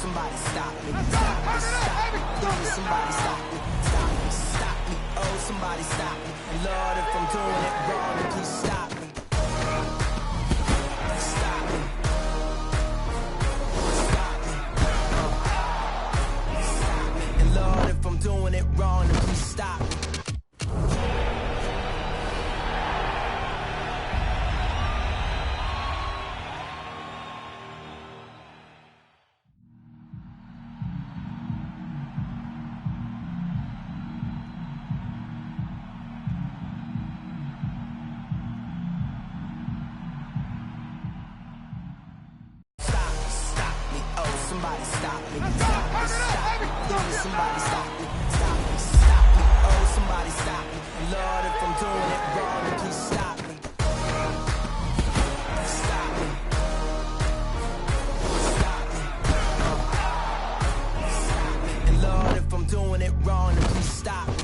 somebody stop me. Stop me, stop me. Please, somebody stop me. Stop me, stop me. Oh, somebody stop me. And Lord, if I'm doing it wrong, then please stop me. Stop me. Stop me. Stop me. And Lord, if I'm doing it wrong, then please stop me. Somebody stop me. Stop me, stop me. Please, somebody stop me. Stop me, stop me. Oh, somebody stop me. And Lord, if I'm doing it wrong, then please stop me. Stop me. Stop me. Stop me. And Lord, if I'm doing it wrong, then please stop me.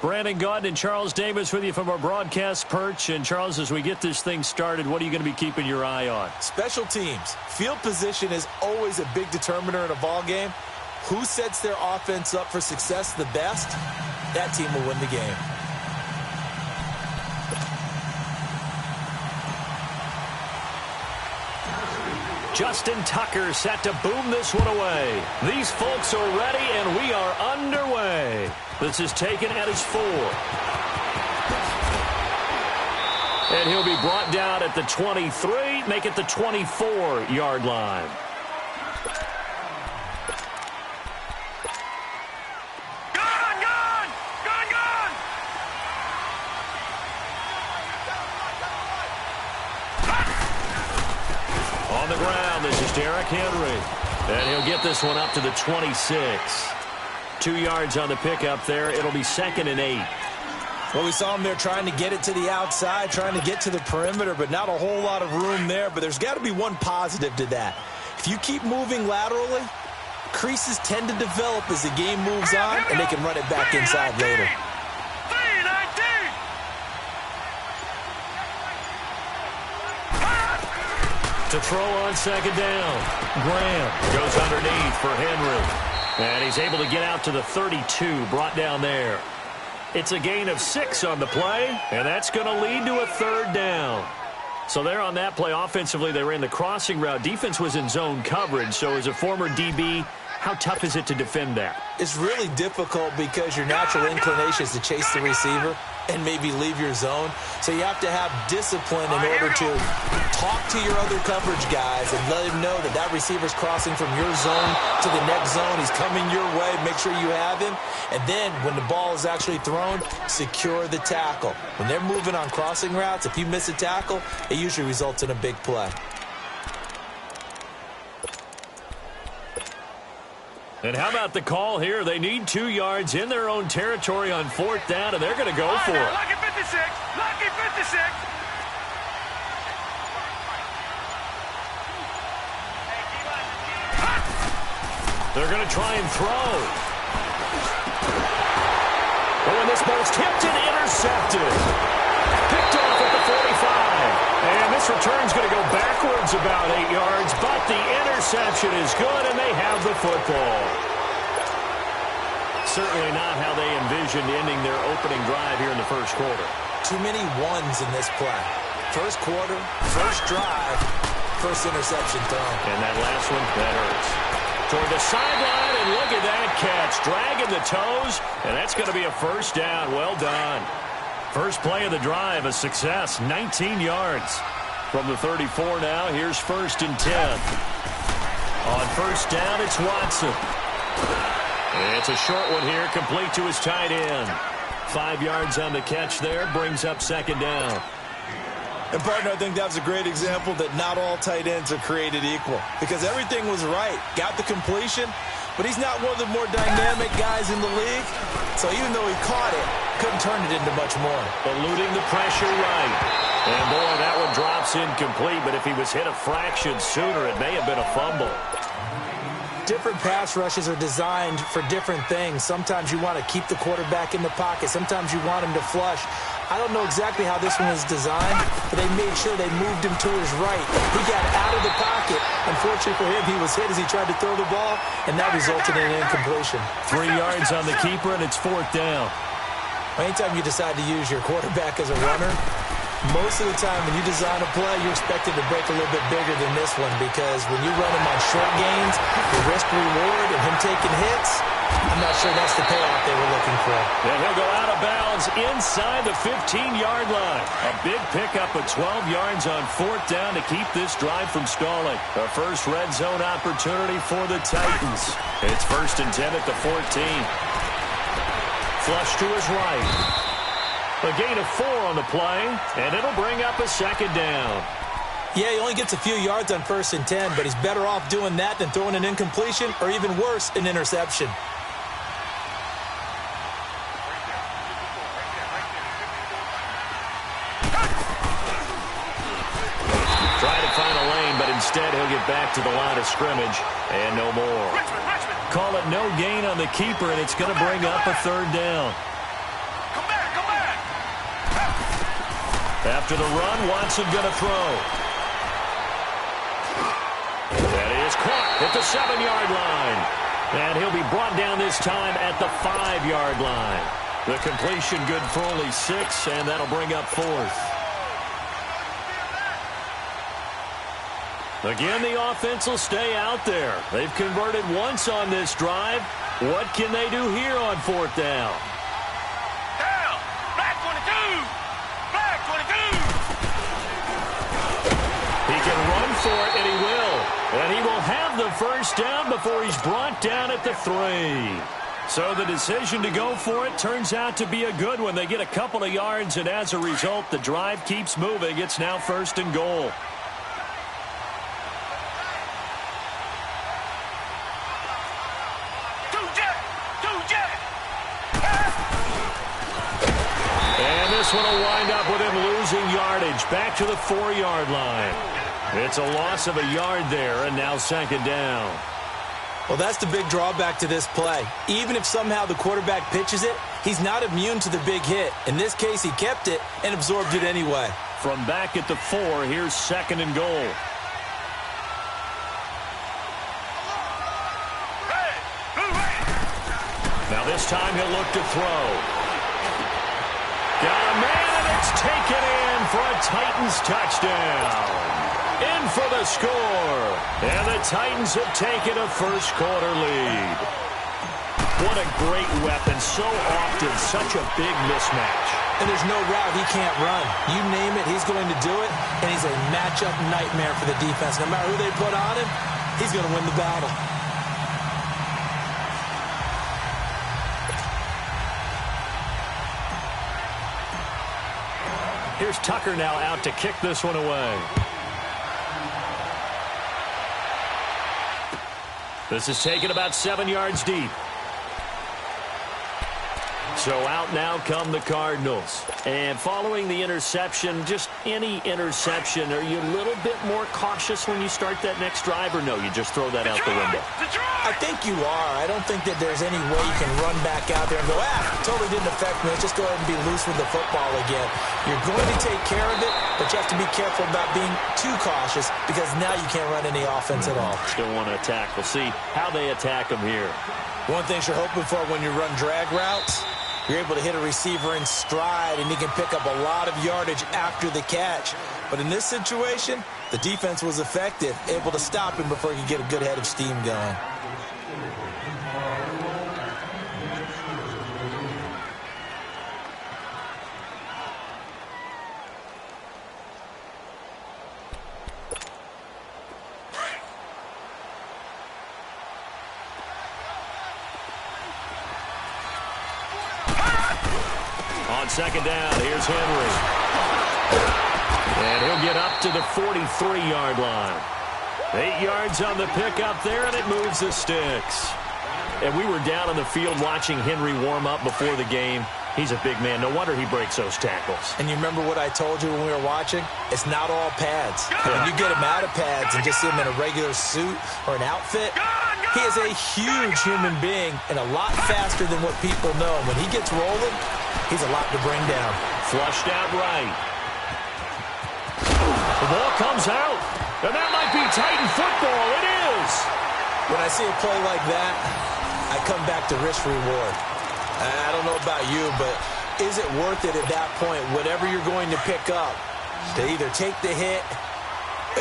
Brandon Gaudin and Charles Davis with you from our broadcast perch. And, Charles, as we get this thing started, what are you going to be keeping your eye on? Special teams. Field position is always a big determiner in a ball game. Who sets their offense up for success the best, that team will win the game. Justin Tucker set to boom this one away. These folks are ready, and we are underway. This is taken at his 4. And he'll be brought down at the 23, make it the 24-yard line. On the ground, this is Derrick Henry. And he'll get this one up to the 26. 2 yards on the pickup there. It'll be 2nd and 8. Well, we saw him there trying to get it to the outside, trying to get to the perimeter, but not a whole lot of room there. But there's got to be one positive to that. If you keep moving laterally, creases tend to develop as the game moves on, and they can run it back inside later. To throw on 2nd down. Graham goes underneath for Henry. And he's able to get out to the 32, brought down there. It's a gain of 6 on the play, and that's going to lead to a 3rd down. So there on that play, offensively, they ran the crossing route. Defense was in zone coverage, so as a former DB, how tough is it to defend that? It's really difficult because your natural inclination is to chase the receiver and maybe leave your zone. So you have to have discipline in order to talk to your other coverage guys and let them know that that receiver's crossing from your zone to the next zone. He's coming your way. Make sure you have him. And then when the ball is actually thrown, secure the tackle. When they're moving on crossing routes, if you miss a tackle, it usually results in a big play. And how about the call here? They need 2 yards in their own territory on 4th down, and they're going to go for it. Lucky 56! Lucky 56! They're going to try and throw. Oh, and this ball's tipped and intercepted. Picked off at the 45. And this return's going to go backwards about 8 yards, but the interception is good, and they have the football. Certainly not how they envisioned ending their opening drive here in the first quarter. Too many ones in this play. First quarter, first drive, first interception thrown. And that last one, that hurts. Toward the sideline, and look at that catch. Dragging the toes, and that's going to be a 1st down. Well done. First play of the drive, a success, 19 yards. From the 34 now, here's 1st and 10. On 1st down, it's Watson. It's a short one here, complete to his tight end. 5 yards on the catch there, brings up 2nd down. And, partner, I think that was a great example that not all tight ends are created equal. Because everything was right. Got the completion, but he's not one of the more dynamic guys in the league. So even though he caught it, couldn't turn it into much more. Eluding the pressure right. And, boy, that one drops incomplete. But if he was hit a fraction sooner, it may have been a fumble. Different pass rushes are designed for different things. Sometimes you want to keep the quarterback in the pocket. Sometimes you want him to flush. I don't know exactly how this one was designed, but they made sure they moved him to his right. He got out of the pocket. Unfortunately for him, he was hit as he tried to throw the ball, and that resulted in an incompletion. 3 yards on the keeper, and it's 4th down. Anytime you decide to use your quarterback as a runner, most of the time when you design a play, you're expected to break a little bit bigger than this one, because when you run him on short gains, the risk-reward and him taking hits, I'm not sure that's the payoff they were looking for. And he'll go out of bounds inside the 15-yard line. A big pickup of 12 yards on 4th down to keep this drive from stalling. The first red zone opportunity for the Titans. It's 1st and 10 at the 14. Flush to his right. A gain of 4 on the play, and it'll bring up a 2nd down. Yeah, he only gets a few yards on 1st and 10, but he's better off doing that than throwing an incompletion, or even worse, an interception. Try to find a lane, but instead he'll get back to the line of scrimmage, and no more. Call it no gain on the keeper, and it's going to bring up a 3rd down. After the run, Watson going to throw. That is caught at the 7-yard line. And he'll be brought down this time at the 5-yard line. The completion good for only 6, and that'll bring up 4th. Again, the offense will stay out there. They've converted once on this drive. What can they do here on 4th down? Down! Black 22! Black 22! He can run for it, and he will. And he will have the first down before he's brought down at the 3. So the decision to go for it turns out to be a good one. They get a couple of yards, and as a result, the drive keeps moving. It's now 1st and goal. And this one will wind up with him losing yardage back to the 4-yard line. It's a loss of a yard there, and now 2nd down. Well, that's the big drawback to this play. Even if somehow the quarterback pitches it, he's not immune to the big hit. In this case, he kept it and absorbed it anyway. From back at the 4, here's 2nd and goal. Now this time he'll look to throw. Got a man, and it's taken in for a Titans touchdown. In for the score. And the Titans have taken a first-quarter lead. What a great weapon. So often, such a big mismatch. And there's no route he can't run. You name it, he's going to do it. And he's a matchup nightmare for the defense. No matter who they put on him, he's going to win the battle. Here's Tucker now out to kick this one away. This is taken about 7 yards deep. So out now come the Cardinals. And following the interception, just any interception, are you a little bit more cautious when you start that next drive, or no, you just throw that out the window? I think you are. I don't think that there's any way you can run back out there and go, totally didn't affect me. Let's just go ahead and be loose with the football again. You're going to take care of it, but you have to be careful about being too cautious because now you can't run any offense at all. Still want to attack. We'll see how they attack them here. One thing you're hoping for when you run drag routes, you're able to hit a receiver in stride, and he can pick up a lot of yardage after the catch. But in this situation, the defense was effective, able to stop him before he could get a good head of steam going. On 2nd down, here's Henry. And he'll get up to the 43-yard line. 8 yards on the pickup there, and it moves the sticks. And we were down on the field watching Henry warm up before the game. He's a big man. No wonder he breaks those tackles. And you remember what I told you when we were watching? It's not all pads. When you get him out of pads and just see him in a regular suit or an outfit, he is a huge human being and a lot faster than what people know. When he gets rolling, he's a lot to bring down. Flushed out right. The ball comes out. And that might be Titan football. It is. When I see a play like that, I come back to risk-reward. I don't know about you, but is it worth it at that point, whatever you're going to pick up, to either take the hit,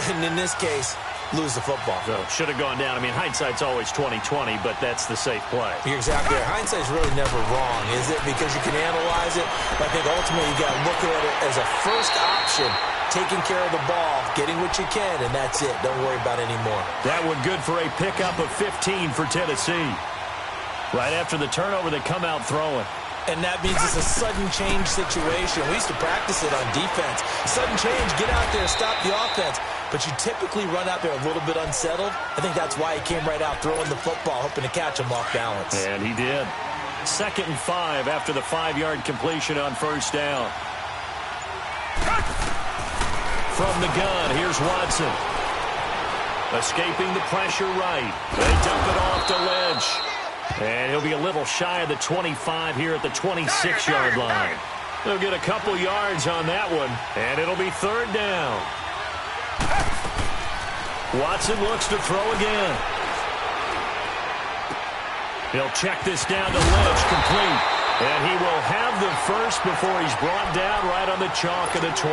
and in this case, lose the football? So should have gone down. I mean, hindsight's always 20/20, but that's the safe play. You're exactly right. Hindsight's really never wrong, is it? Because you can analyze it, but I think ultimately you got to look at it as a first option, taking care of the ball, getting what you can, and that's it. Don't worry about any more. That one good for a pickup of 15 for Tennessee. Right after the turnover, they come out throwing. And that means it's a sudden change situation. We used to practice it on defense. Sudden change, get out there, stop the offense. But you typically run out there a little bit unsettled. I think that's why he came right out throwing the football, hoping to catch him off balance. And he did. 2nd and 5 after the 5-yard completion on 1st down. From the gun, here's Watson. Escaping the pressure right. They dump it off to Lynch. And he'll be a little shy of the 25 here at the 26-yard line. They'll get a couple yards on that one, and it'll be third down. Watson looks to throw again. He'll check this down to Lynch, complete. And he will have the first before he's brought down right on the chalk of the 20.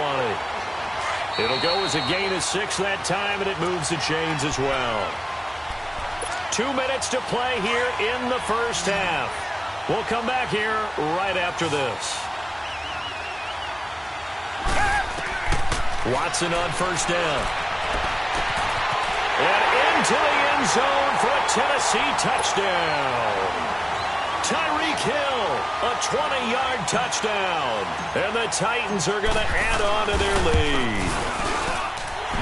It'll go as a gain of 6 that time, and it moves the chains as well. 2 minutes to play here in the first half. We'll come back here right after this. Watson on first down. And into the end zone for a Tennessee touchdown. Tyreek Hill, a 20-yard touchdown. And the Titans are going to add on to their lead.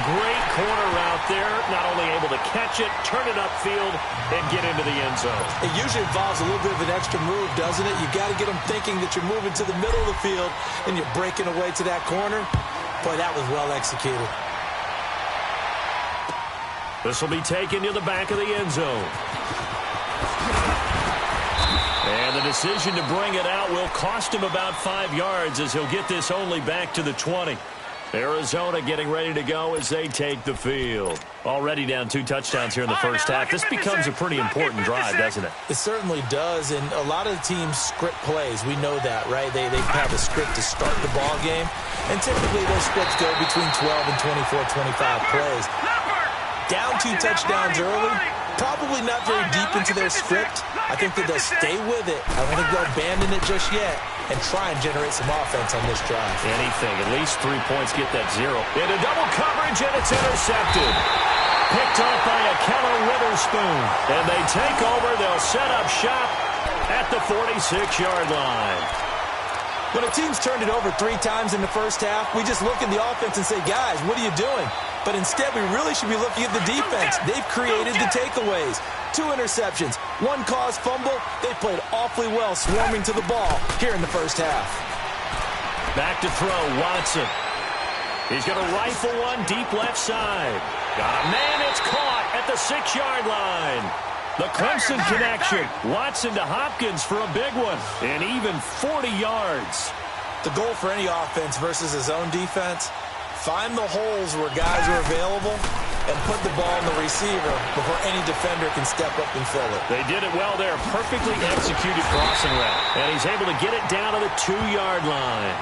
Great corner out there, not only able to catch it, turn it upfield, and get into the end zone. It usually involves a little bit of an extra move, doesn't it? You got to get them thinking that you're moving to the middle of the field and you're breaking away to that corner. Boy, that was well executed. This will be taken to the back of the end zone. And the decision to bring it out will cost him about 5 yards as he'll get this only back to the 20. Arizona getting ready to go as they take the field. Already down 2 touchdowns here in the first half. This becomes a pretty important drive, doesn't it? It certainly does, and a lot of the teams script plays. We know that, right? They have a script to start the ball game, and typically those scripts go between 12 and 24, 25 plays. Down 2 touchdowns early, probably not very deep into their script. I think that they'll stay with it. I don't think they'll abandon it just yet and try and generate some offense on this drive. Anything. At least 3 points, get that 0. Into double coverage, and it's intercepted. Picked off by a Keller Witherspoon. And they take over. They'll set up shop at the 46-yard line. When a team's turned it over 3 times in the first half, we just look at the offense and say, guys, what are you doing? But instead, we really should be looking at the defense. They've created the takeaways. 2 interceptions, 1 caused fumble. They played awfully well swarming to the ball here in the first half. Back to throw, Watson. He's going to rifle one deep left side. Got a man, it's caught at the 6-yard line. The Clemson connection. Watson to Hopkins for a big one. And even 40 yards. The goal for any offense versus his own defense, find the holes where guys are available and put the ball in the receiver before any defender can step up and fill it. They did it well there. Perfectly executed crossing route. And he's able to get it down to the 2-yard line.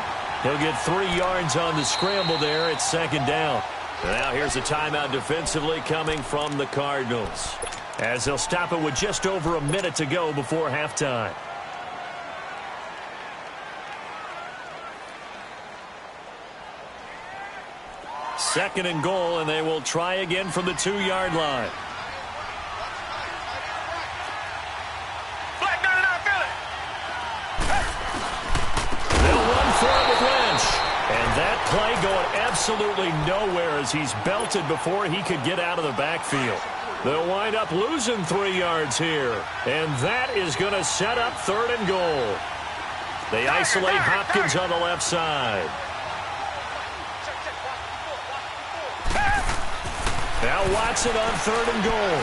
He'll get 3 yards on the scramble there. It's 2nd down. And now here's a timeout defensively coming from the Cardinals, as they'll stop it with just over a minute to go before halftime. Second and goal, and they will try again from the 2-yard line. They'll run for it with Lynch. And that play going absolutely nowhere as he's belted before he could get out of the backfield. They'll wind up losing 3 yards here. And that is going to set up 3rd and goal. They isolate Hopkins on the left side. Now Watson on 3rd and goal.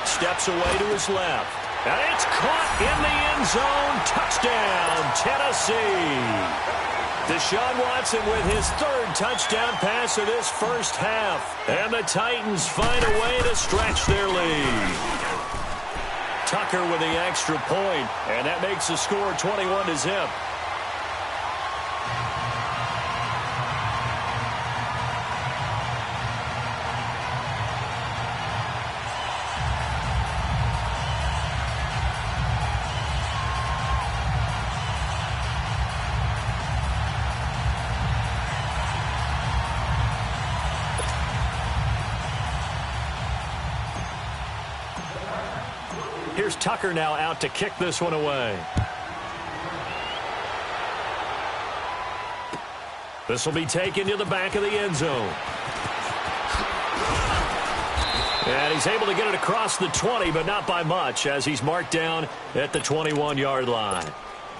Steps away to his left. And it's caught in the end zone. Touchdown, Tennessee. Deshaun Watson with his 3rd touchdown pass of this first half. And the Titans find a way to stretch their lead. Tucker with the extra point, and that makes the score 21-0. Here's Tucker now out to kick this one away. This will be taken to the back of the end zone. And he's able to get it across the 20, but not by much, as he's marked down at the 21-yard line.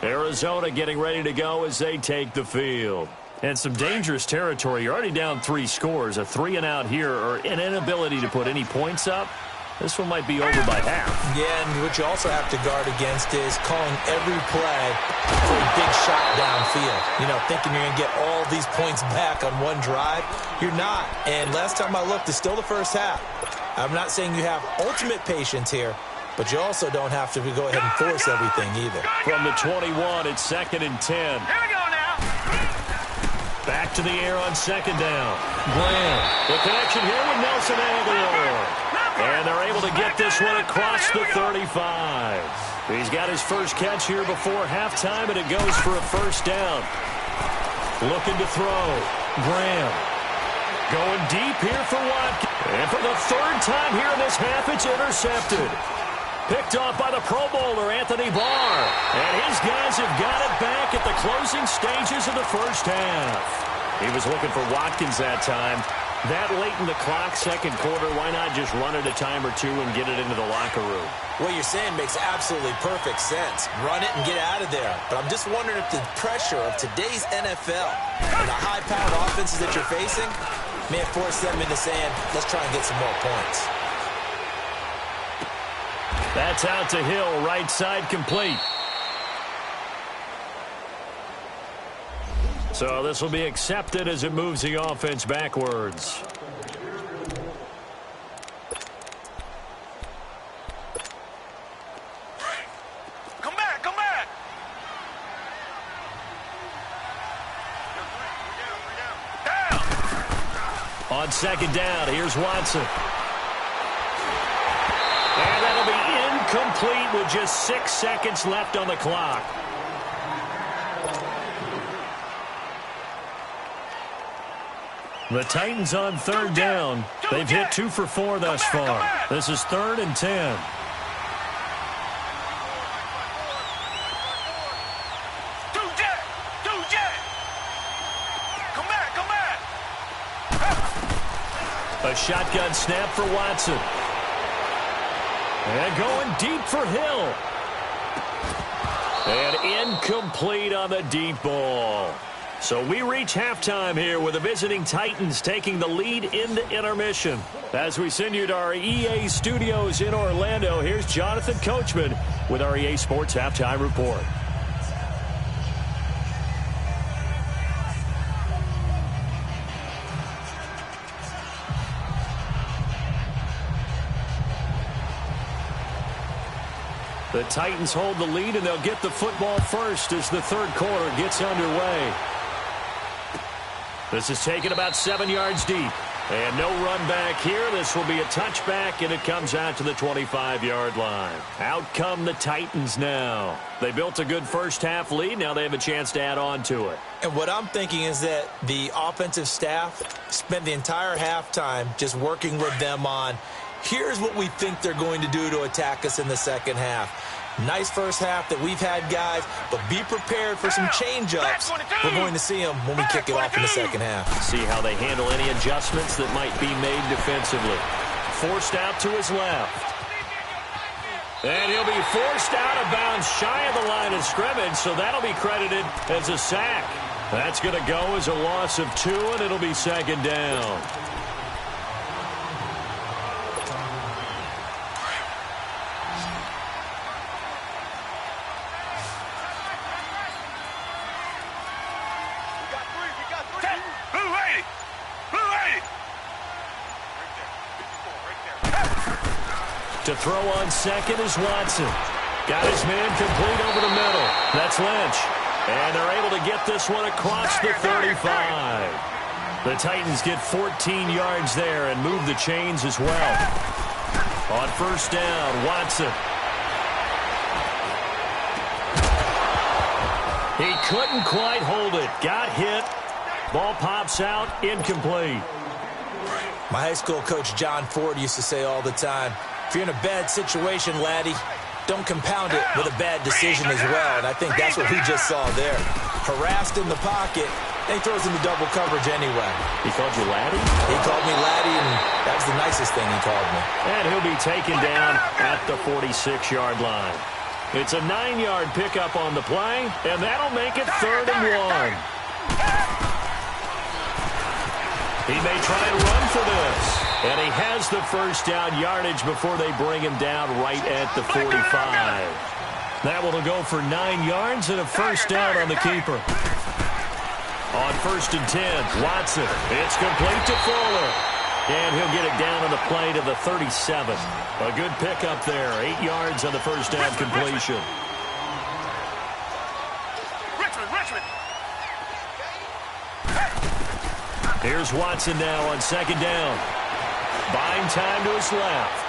Arizona getting ready to go as they take the field. And some dangerous territory. You're already down 3 scores. A 3-and-out here, or an inability to put any points up, This one might be over by half. Yeah, and what you also have to guard against is calling every play for a big shot downfield. You know, thinking you're going to get all these points back on one drive. You're not. And last time I looked, it's still the first half. I'm not saying you have ultimate patience here, but you also don't have to go ahead and force everything either. From the 21, it's 2nd and 10. Here we go now. Back to the air on 2nd down. Graham, the connection here with Nelson Aguilar. And they're able to get this one across the 35. He's got his first catch here before halftime, and it goes for a first down. Looking to throw. Graham going deep here for Watkins. And for the 3rd time here in this half, it's intercepted. Picked off by the Pro Bowler, Anthony Barr. And his guys have got it back at the closing stages of the first half. He was looking for Watkins that time. That late in the clock, second quarter, why not just run it a time or two and get it into the locker room? What you're saying makes absolutely perfect sense. Run it and get out of there. But I'm just wondering if the pressure of today's NFL and the high-powered offenses that you're facing may have forced them into saying, let's try and get some more points. That's out to Hill, right side complete. So this will be accepted as it moves the offense backwards. Come back, come back. Down. On 2nd down, here's Watson. And that'll be incomplete with just 6 seconds left on the clock. The Titans on 3rd down. They've hit 2 for 4 thus far. This is 3rd and 10. A shotgun snap for Watson. And going deep for Hill. And incomplete on the deep ball. So we reach halftime here with the visiting Titans taking the lead in the intermission. As we send you to our EA studios in Orlando, here's Jonathan Coachman with our EA Sports Halftime Report. The Titans hold the lead, and they'll get the football first as the 3rd quarter gets underway. This is taken about 7 yards deep. And no run back here. This will be a touchback, and it comes out to the 25-yard line. Out come the Titans now. They built a good first-half lead. Now they have a chance to add on to it. And what I'm thinking is that the offensive staff spent the entire halftime just working with them on, here's what we think they're going to do to attack us in the second half. Nice first half that we've had, guys, but be prepared for some change-ups. We're going to see them when we kick it off in the second half. See how they handle any adjustments that might be made defensively. Forced out to his left. And he'll be forced out of bounds shy of the line of scrimmage, so that'll be credited as a sack. That's going to go as a loss of 2, and it'll be 2nd down. To throw on second is Watson. Got his man complete over the middle. That's Lynch. And they're able to get this one across the 35. The Titans get 14 yards there and move the chains as well. On first down, Watson. He couldn't quite hold it. Got hit. Ball pops out, incomplete. My high school coach, John Ford, used to say all the time, if you're in a bad situation, laddie, don't compound it with a bad decision as well. And I think that's what we just saw there. Harassed in the pocket, and he throws into double coverage anyway. He called you laddie? He called me laddie, and that was the nicest thing he called me. And he'll be taken down at the 46-yard line. It's a 9-yard pickup on the play, and that'll make it 3rd and 1. He may try and run for this. And he has the first down yardage before they bring him down right at the 45. That will go for 9 yards and a first down on the keeper. On 1st and 10, Watson. It's complete to Fuller. And he'll get it down on the play to the 37. A good pickup there. 8 yards on the first down completion. Richmond. Here's Watson now on 2nd down. Buying time to his left.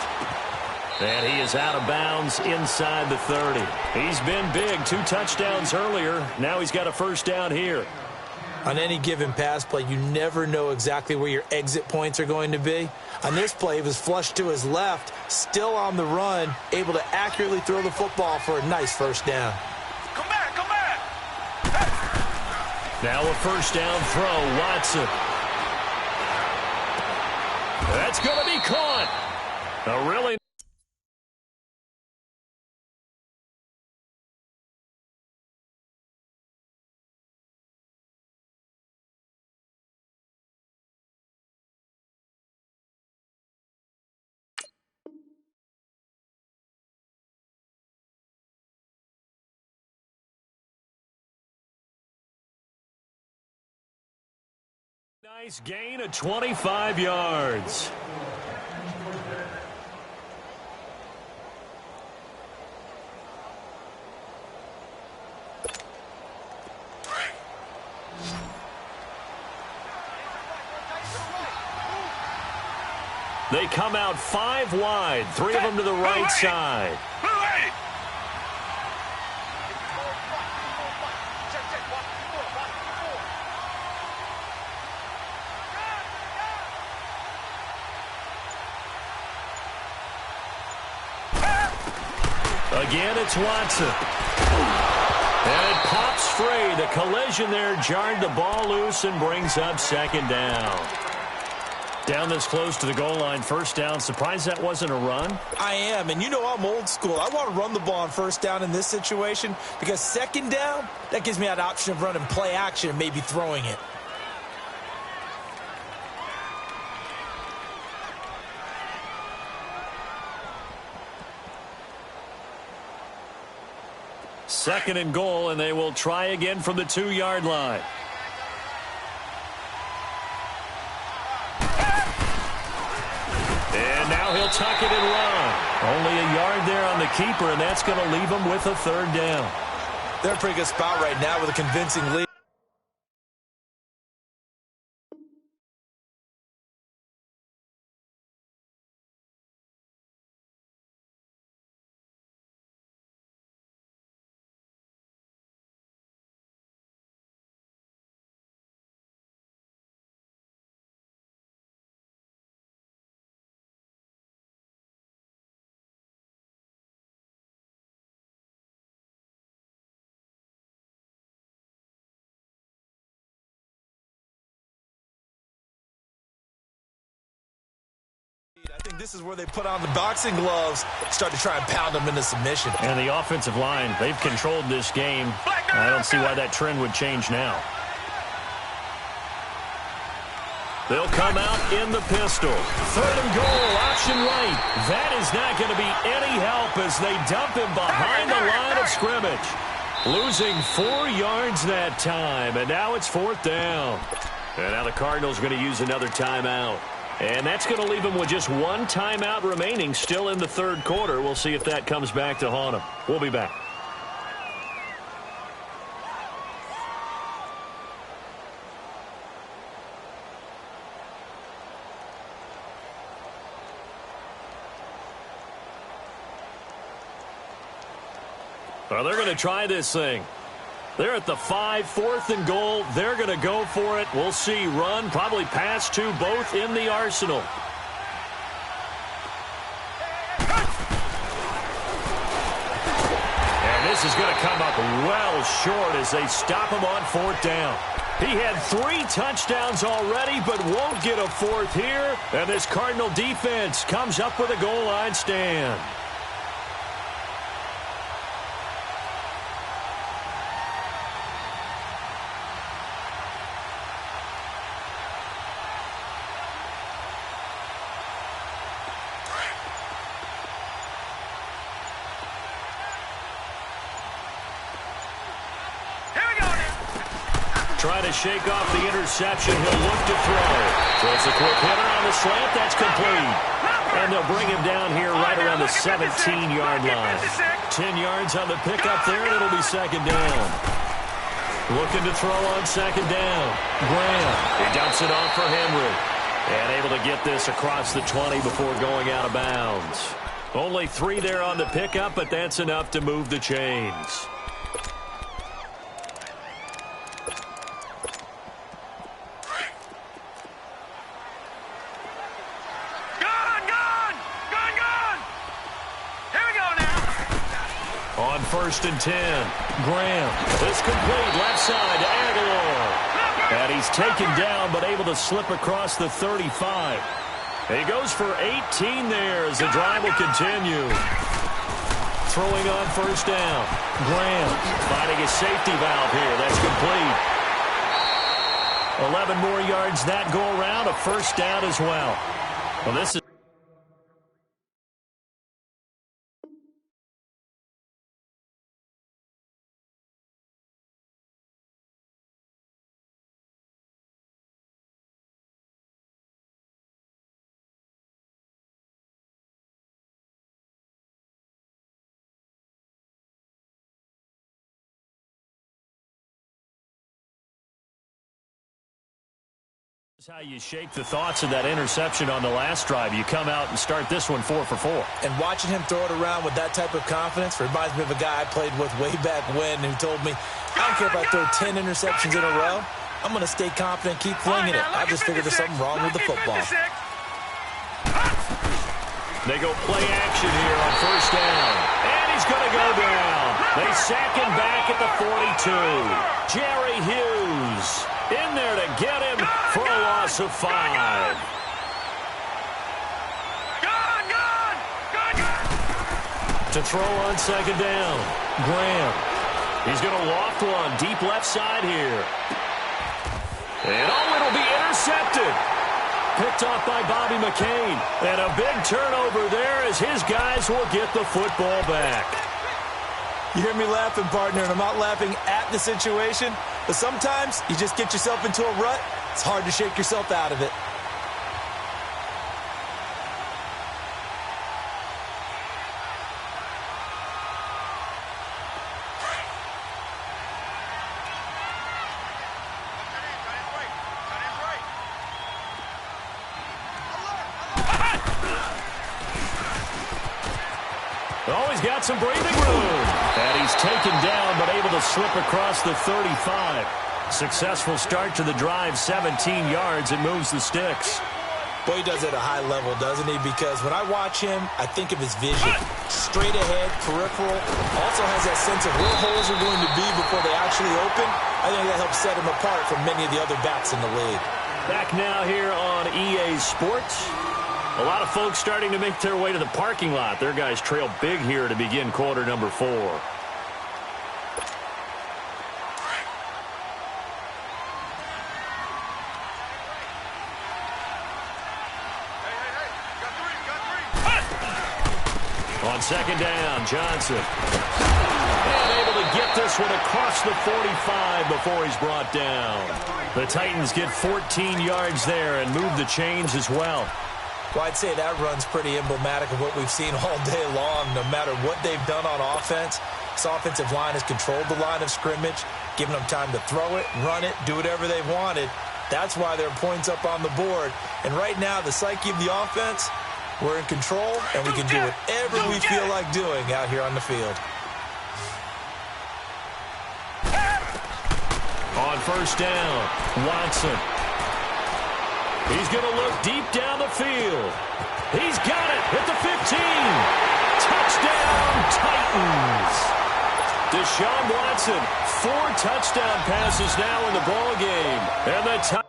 And he is out of bounds inside the 30. He's been big. 2 touchdowns earlier. Now he's got a first down here. On any given pass play, you never know exactly where your exit points are going to be. On this play, he was flushed to his left, still on the run, able to accurately throw the football for a nice first down. Come back. Now a first down throw, Watson. That's going to be caught. A really nice gain of 25 yards. They come out 5 wide, 3 of them to the right side. Again, it's Watson. And it pops free. The collision there jarred the ball loose and brings up 2nd down. Down this close to the goal line, first down. Surprised that wasn't a run? I am, and you know I'm old school. I want to run the ball on first down in this situation because 2nd down, that gives me that option of running play action and maybe throwing it. Second and goal, and they will try again from the 2-yard line. And now he'll tuck it and run. Only a yard there on the keeper, and that's going to leave him with a 3rd down. They're in a pretty good spot right now with a convincing lead. I think this is where they put on the boxing gloves, start to try and pound them into submission. And the offensive line, they've controlled this game. I don't see why that trend would change now. They'll come out in the pistol. 3rd and goal, option right. That is not going to be any help as they dump him behind the line of scrimmage. Losing 4 yards that time, and now it's 4th down. And now the Cardinals are going to use another timeout. And that's going to leave them with just 1 timeout remaining still in the 3rd quarter. We'll see if that comes back to haunt them. We'll be back. Well, they're going to try this thing. They're at the 5, 4th and goal. They're going to go for it. We'll see. Run, probably pass to both in the arsenal. And this is going to come up well short as they stop him on 4th down. He had 3 touchdowns already, but won't get a 4th here. And this Cardinal defense comes up with a goal line stand. Trying to shake off the interception. He'll look to throw. Throws a quick hitter on the slant. That's complete. And they'll bring him down here right around the 17-yard line. 10 yards on the pickup there, and it'll be second down. Looking to throw on second down. Graham. He dumps it off for Henry. And able to get this across the 20 before going out of bounds. Only 3 there on the pickup, but that's enough to move the chains. On 1st and 10, Graham. It's complete, left side to Aguilar. And he's taken down, but able to slip across the 35. He goes for 18 there as the drive will continue. Throwing on 1st down. Graham finding a safety valve here. That's complete. 11 more yards that go around, a 1st down as well. Well, this is how you shake the thoughts of that interception on the last drive. You come out and start this one 4 for 4. And watching him throw it around with that type of confidence reminds me of a guy I played with way back when who told me, I don't care if I throw 10 interceptions in a row. I'm going to stay confident, keep flinging it. I just figured there's something wrong with the football. They go play action here on 1st down. And he's going to go down. They sack him back at the 42. Jerry Hughes in there to get him for a loss of 5. To throw on 2nd down. Graham. He's going to loft one deep left side here. And it'll be intercepted. Picked off by Bobby McCain. And a big turnover there as his guys will get the football back. You hear me laughing, partner, and I'm not laughing at the situation, but sometimes you just get yourself into a rut. It's hard to shake yourself out of it. He's got some breathing room. And he's taken down, but able to slip across the 35. Successful start to the drive, 17 yards. It moves the sticks. Boy, he does it at a high level, doesn't he? Because when I watch him, I think of his vision. Straight ahead, peripheral. Also has that sense of where holes are going to be before they actually open. I think that helps set him apart from many of the other backs in the league. Back now here on EA Sports. A lot of folks starting to make their way to the parking lot. Their guys trail big here to begin quarter number 4. On 2nd down, Johnson. And able to get this one across the 45 before he's brought down. The Titans get 14 yards there and move the chains as well. Well, I'd say that run's pretty emblematic of what we've seen all day long. No matter what they've done on offense, this offensive line has controlled the line of scrimmage, given them time to throw it, run it, do whatever they've wanted. That's why there are points up on the board. And right now, the psyche of the offense, we're in control, and we can do whatever we feel like doing out here on the field. On 1st down, Watson. He's going to look deep down the field. He's got it at the 15. Touchdown, Titans. Deshaun Watson, 4 touchdown passes now in the ballgame. And the Titans.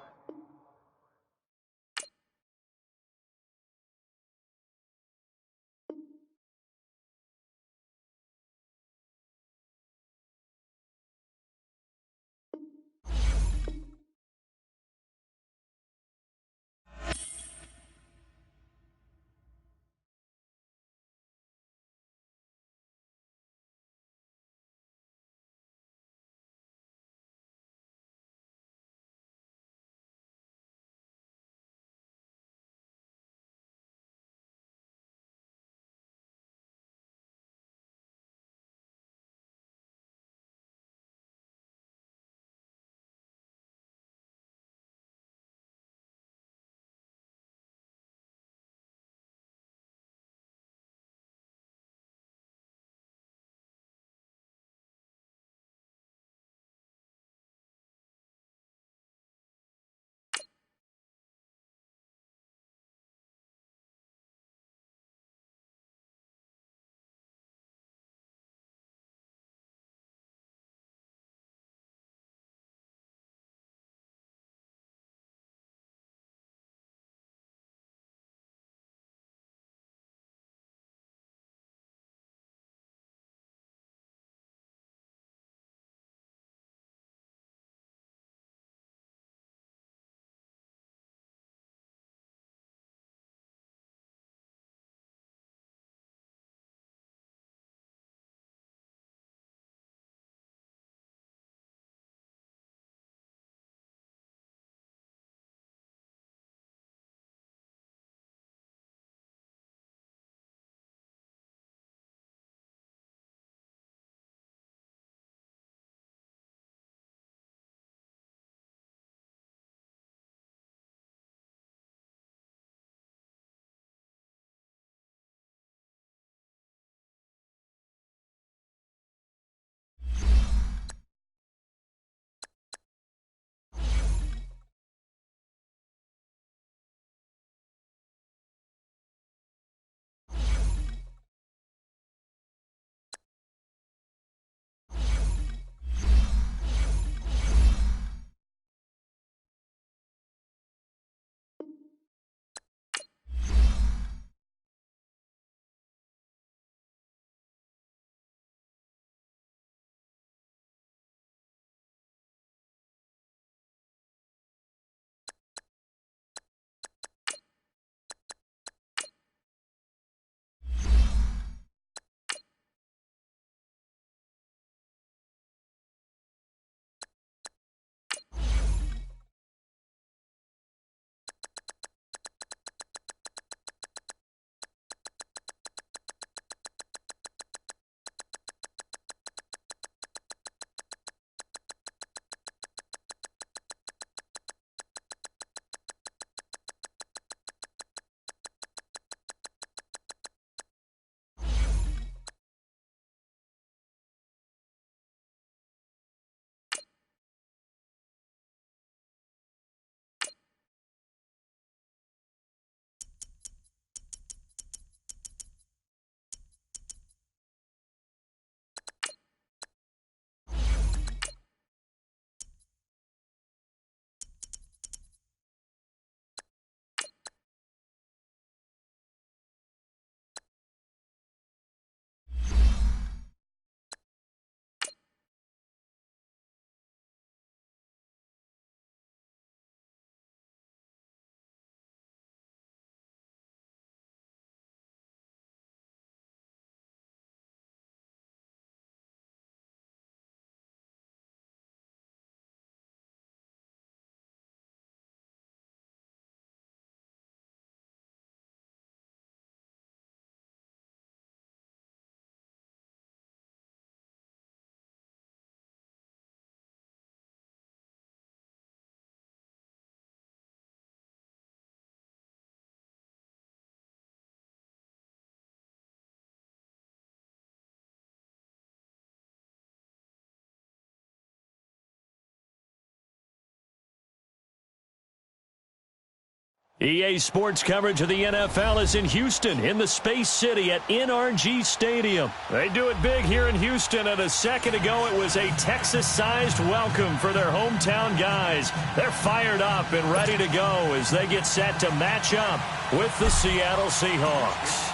EA Sports coverage of the NFL is in Houston, in the Space City at NRG Stadium. They do it big here in Houston, and a second ago it was a Texas-sized welcome for their hometown guys. They're fired up and ready to go as they get set to match up with the Seattle Seahawks.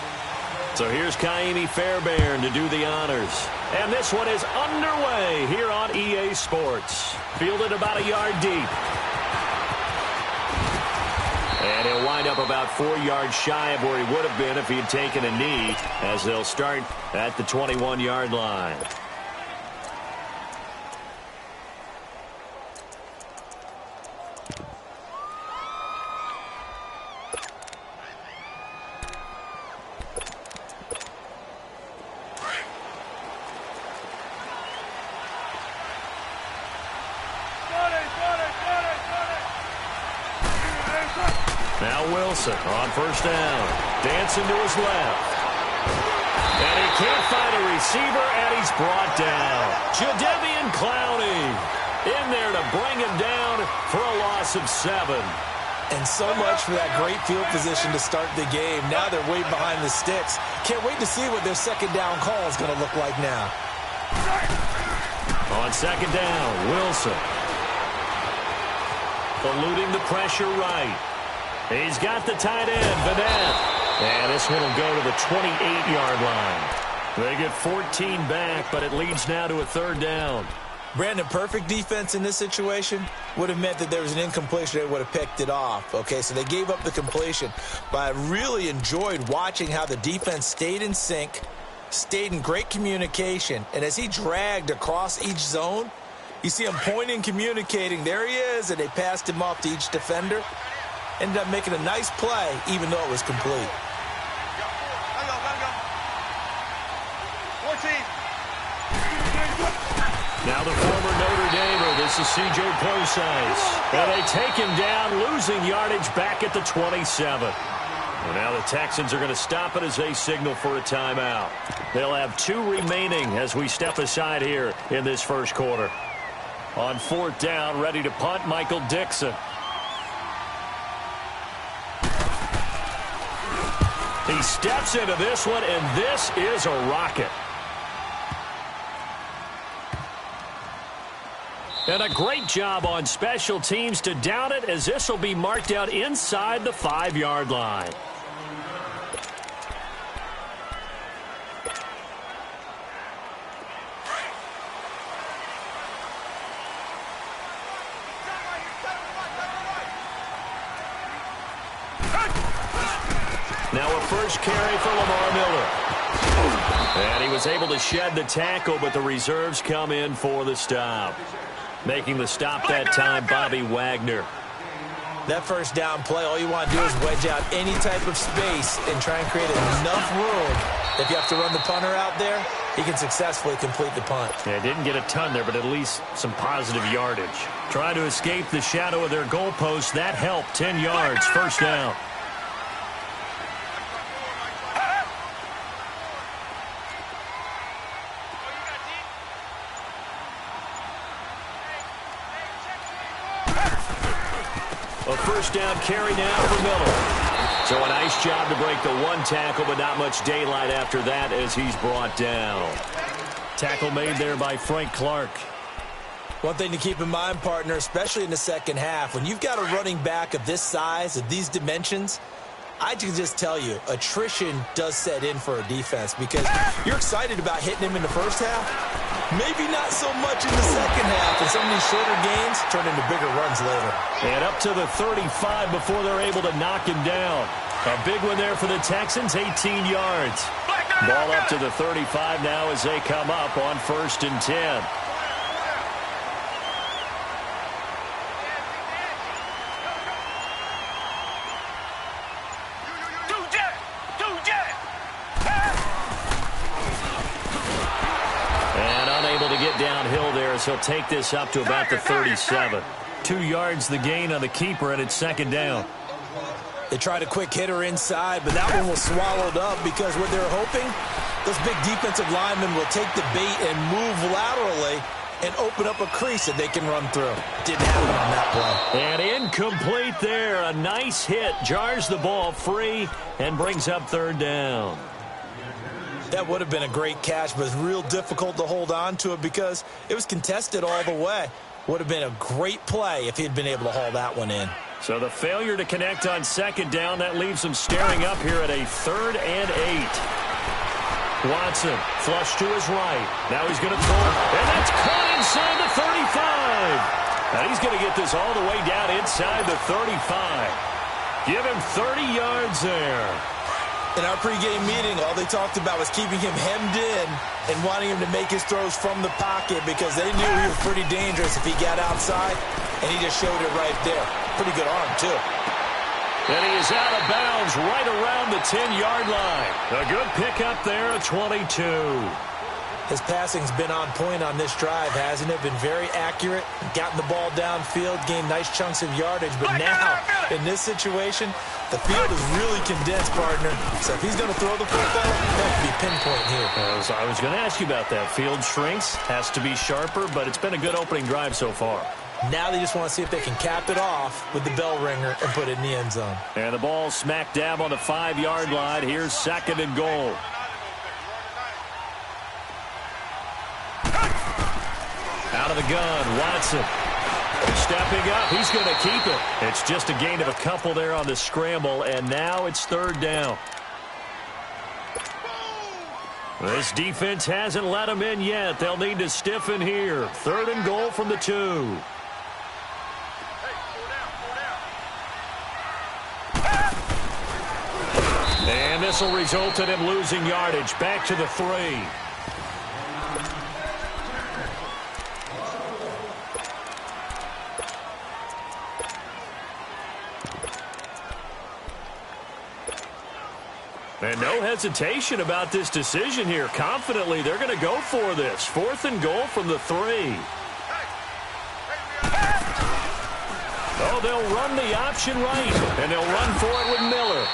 So here's Kaimi Fairbairn to do the honors. And this one is underway here on EA Sports. Fielded about a yard deep. And he'll wind up about 4 yards shy of where he would have been if he had taken a knee, as they'll start at the 21-yard line. Now Wilson on first down. Dancing to his left. And he can't find a receiver, and he's brought down. Jadeveon Clowney in there to bring him down for a loss of 7. And so much for that great field position to start the game. Now they're way behind the sticks. Can't wait to see what their second down call is going to look like now. On second down, Wilson. Eluding the pressure right. He's got the tight end, Vanette. And this one will go to the 28-yard line. They get 14 back, but it leads now to a third down. Brandon, perfect defense in this situation would have meant that there was an incompletion. They would have picked it off. Okay, so they gave up the completion. But I really enjoyed watching how the defense stayed in sync, stayed in great communication. And as he dragged across each zone, you see him pointing, communicating. There he is, and they passed him off to each defender. Ended up making a nice play, even though it was complete. Let go. 14. Now the former Notre Damer, this is C.J. Prosise. And they take him down, losing yardage back at the 27. And now the Texans are going to stop it as they signal for a timeout. They'll have 2 remaining as we step aside here in this first quarter. On fourth down, ready to punt, Michael Dixon. He steps into this one, and this is a rocket. And a great job on special teams to down it, as this will be marked out inside the 5-yard line. Now a first carry for Lamar Miller. And he was able to shed the tackle, but the reserves come in for the stop. Making the stop that time, Bobby Wagner. That first down play, all you want to do is wedge out any type of space and try and create enough room. If you have to run the punter out there, he can successfully complete the punt. Yeah, didn't get a ton there, but at least some positive yardage. Trying to escape the shadow of their goalpost. That helped. 10 yards, first down. A first down carry now for Miller. So a nice job to break the 1 tackle, but not much daylight after that as he's brought down. Tackle made there by Frank Clark. One thing to keep in mind, partner, especially in the second half, when you've got a running back of this size, of these dimensions, I can just tell you, attrition does set in for a defense because you're excited about hitting him in the first half. Maybe not so much in the second half, and some of these shorter gains turn into bigger runs later. And up to the 35 before they're able to knock him down. A big one there for the Texans, 18 yards. Ball up to the 35 now as they come up on 1st and 10. Downhill there as he'll take this up to about the 37. 2 yards the gain on the keeper, and it's second down. They tried a quick hitter inside, but that one was swallowed up because what they're hoping, those big defensive linemen will take the bait and move laterally and open up a crease that they can run through. Didn't happen on that play. And incomplete there. A nice hit. Jars the ball free and brings up third down. That would have been a great catch, but it's real difficult to hold on to it because it was contested all the way. Would have been a great play if he'd been able to haul that one in. So the failure to connect on second down, that leaves him staring up here at a 3rd and 8. Watson, flush to his right. Now he's going to throw it, and that's caught inside the 35. Now he's going to get this all the way down inside the 35. Give him 30 yards there. In our pregame meeting, all they talked about was keeping him hemmed in and wanting him to make his throws from the pocket because they knew he was pretty dangerous if he got outside, and he just showed it right there. Pretty good arm, too. And he is out of bounds right around the 10-yard line. A good pickup there at 22. His passing's been on point on this drive, hasn't it? Been very accurate, gotten the ball downfield, gained nice chunks of yardage. But now, in this situation, the field is really condensed, partner. So if he's going to throw the football, that could be pinpoint here. I was going to ask you about that. Field shrinks, has to be sharper, but it's been a good opening drive so far. Now they just want to see if they can cap it off with the bell ringer and put it in the end zone. And the ball smack dab on the 5-yard line. Here's 2nd and goal. Out of the gun, Watson. Stepping up, he's going to keep it. It's just a gain of a couple there on the scramble, and now it's 3rd down. This defense hasn't let them in yet. They'll need to stiffen here. 3rd and goal from the 2. And this will result in him losing yardage. Back to the 3. And no hesitation about this decision here. Confidently, they're going to go for this. 4th and goal from the 3. Oh, they'll run the option right, and they'll run for it with Miller.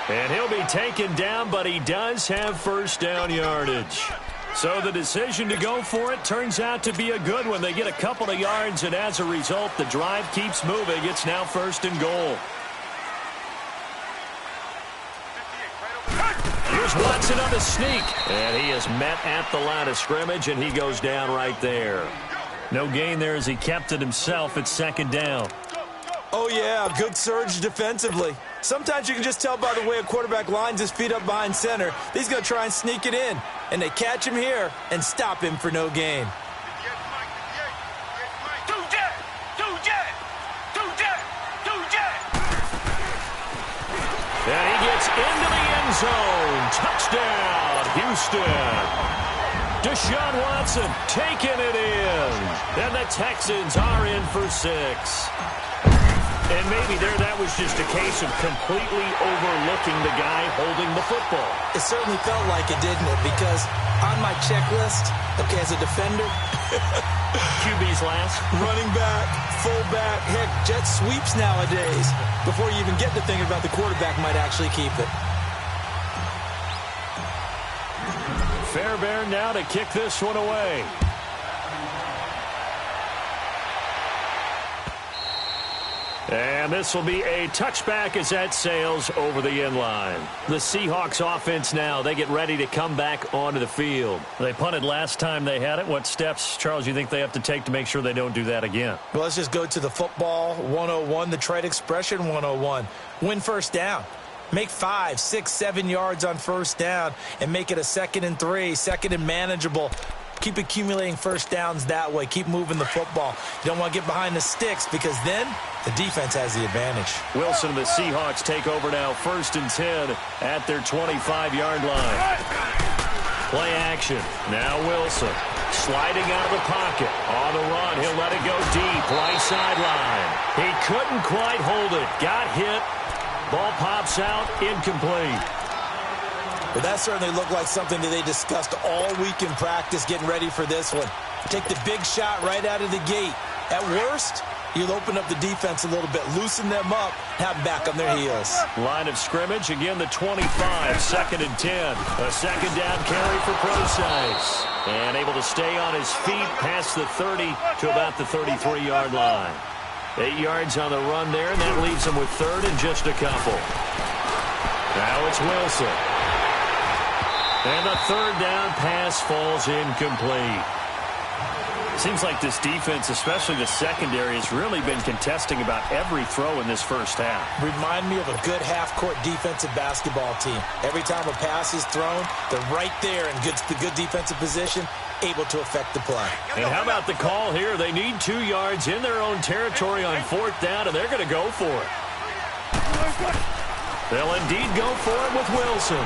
And he'll be taken down, but he does have first down yardage. So the decision to go for it turns out to be a good one. They get a couple of yards, and as a result, the drive keeps moving. It's now 1st and goal. Here's Watson on the sneak, and he is met at the line of scrimmage, and he goes down right there. No gain there as he kept it himself at 2nd down. Oh, yeah, good surge defensively. Sometimes you can just tell by the way a quarterback lines his feet up behind center. He's going to try and sneak it in, and they catch him here and stop him for no gain. And he gets into the end zone. Touchdown, Houston. Deshaun Watson taking it in. And the Texans are in for 6. And maybe that was just a case of completely overlooking the guy holding the football. It certainly felt like it, didn't it? Because on my checklist, okay, as a defender, QB's last. running back, fullback, heck, jet sweeps nowadays. Before you even get to thinking about the quarterback might actually keep it. Fairbairn now to kick this one away. And this will be a touchback as that sails over the end line. The Seahawks offense now, they get ready to come back onto the field. They punted last time they had it. What steps, Charles, you think they have to take to make sure they don't do that again? Well, let's just go to the football 101, the trade expression 101. Win first down. Make 5, 6, 7 yards on first down and make it a 2nd and 3, 2nd and manageable. Keep accumulating first downs that way. Keep moving the football. You don't want to get behind the sticks because then the defense has the advantage. Wilson and the Seahawks take over now, 1st and 10 at their 25-yard line. Play action. Now Wilson sliding out of the pocket. On the run, he'll let it go deep, right sideline. He couldn't quite hold it. Got hit. Ball pops out, incomplete. But that certainly looked like something that they discussed all week in practice getting ready for this one. Take the big shot right out of the gate. At worst, You'll open up the defense a little bit, loosen them up, have them back on their heels. Line of scrimmage, again the 25, 2nd and 10. A second down carry for Procise. And able to stay on his feet past the 30 to about the 33-yard line. 8 yards on the run there, and that leaves him with 3rd and just a couple. Now it's Wilson. And the 3rd down pass falls incomplete. Seems like this defense, especially the secondary, has really been contesting about every throw in this first half. Remind me of a good half-court defensive basketball team. Every time a pass is thrown, they're right there in the good defensive position, able to affect the play. And how about the call here? They need 2 yards in their own territory on 4th down, and they're going to go for it. They'll indeed go for it with Wilson.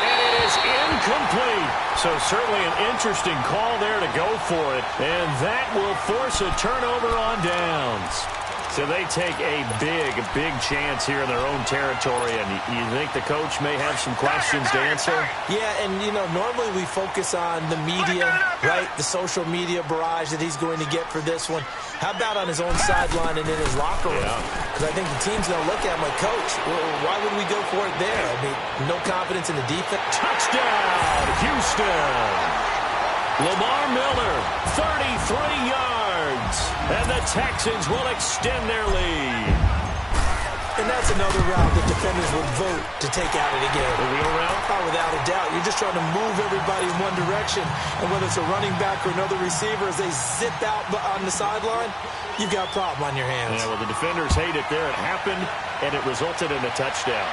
And it is incomplete. So certainly an interesting call there to go for it. And that will force a turnover on downs. So they take a big chance here in their own territory. And you think the coach may have some questions to answer? Yeah, and, you know, normally we focus on the media, right? The social media barrage that he's going to get for this one. How about on his own sideline and in his locker room? Because I think the team's going to look at him like, Coach, why would we go for it there? I mean, no confidence in the defense. Touchdown, Houston. Lamar Miller, 33 yards. And the Texans will extend their lead. And that's another route that defenders would vote to take out of the game. The wheel route? Oh, without a doubt. You're just trying to move everybody in one direction. And whether it's a running back or another receiver, as they zip out on the sideline, you've got a problem on your hands. Yeah, well, the defenders hate it there. It happened, and it resulted in a touchdown.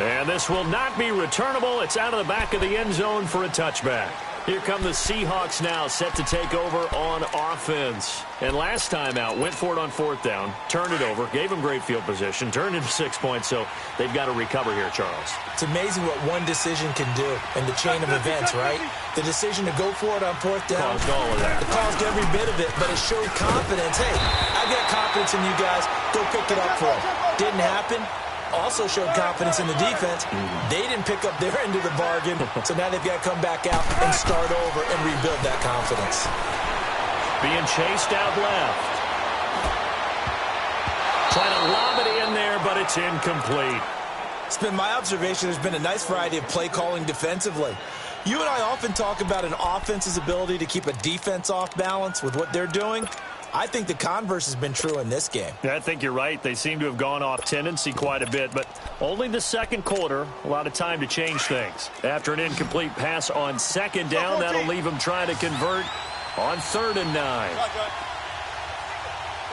And this will not be returnable. It's out of the back of the end zone for a touchback. Here come the Seahawks now, set to take over on offense. And last time out, went for it on 4th down, turned it over, gave them great field position, turned into 6 points, so they've got to recover here, Charles. It's amazing what one decision can do in the chain of events, right? The decision to go for it on 4th down. Caused all of that. It caused every bit of it, but it showed confidence. Hey, I've got confidence in you guys. Go pick it up for them. Didn't happen. Also showed confidence in the defense. They didn't pick up their end of the bargain, so now they've got to come back out and start over and rebuild that confidence. Being chased out left. Trying to lob it in there, but it's incomplete. It's been my observation there's been a nice variety of play calling defensively. You and I often talk about an offense's ability to keep a defense off balance with what they're doing. I think the converse has been true in this game. Yeah, I think you're right. They seem to have gone off tendency quite a bit, but only the second quarter, a lot of time to change things. After an incomplete pass on 2nd down, that'll leave them trying to convert on 3rd and 9.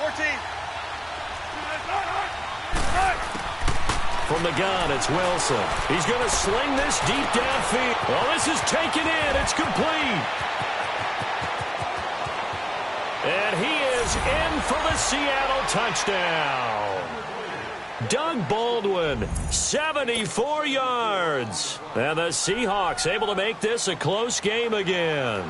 14. From the gun, it's Wilson. He's going to sling this deep downfield. Well, this is taken in. It's complete. And he is in for the Seattle touchdown. Doug Baldwin, 74 yards. And the Seahawks able to make this a close game again.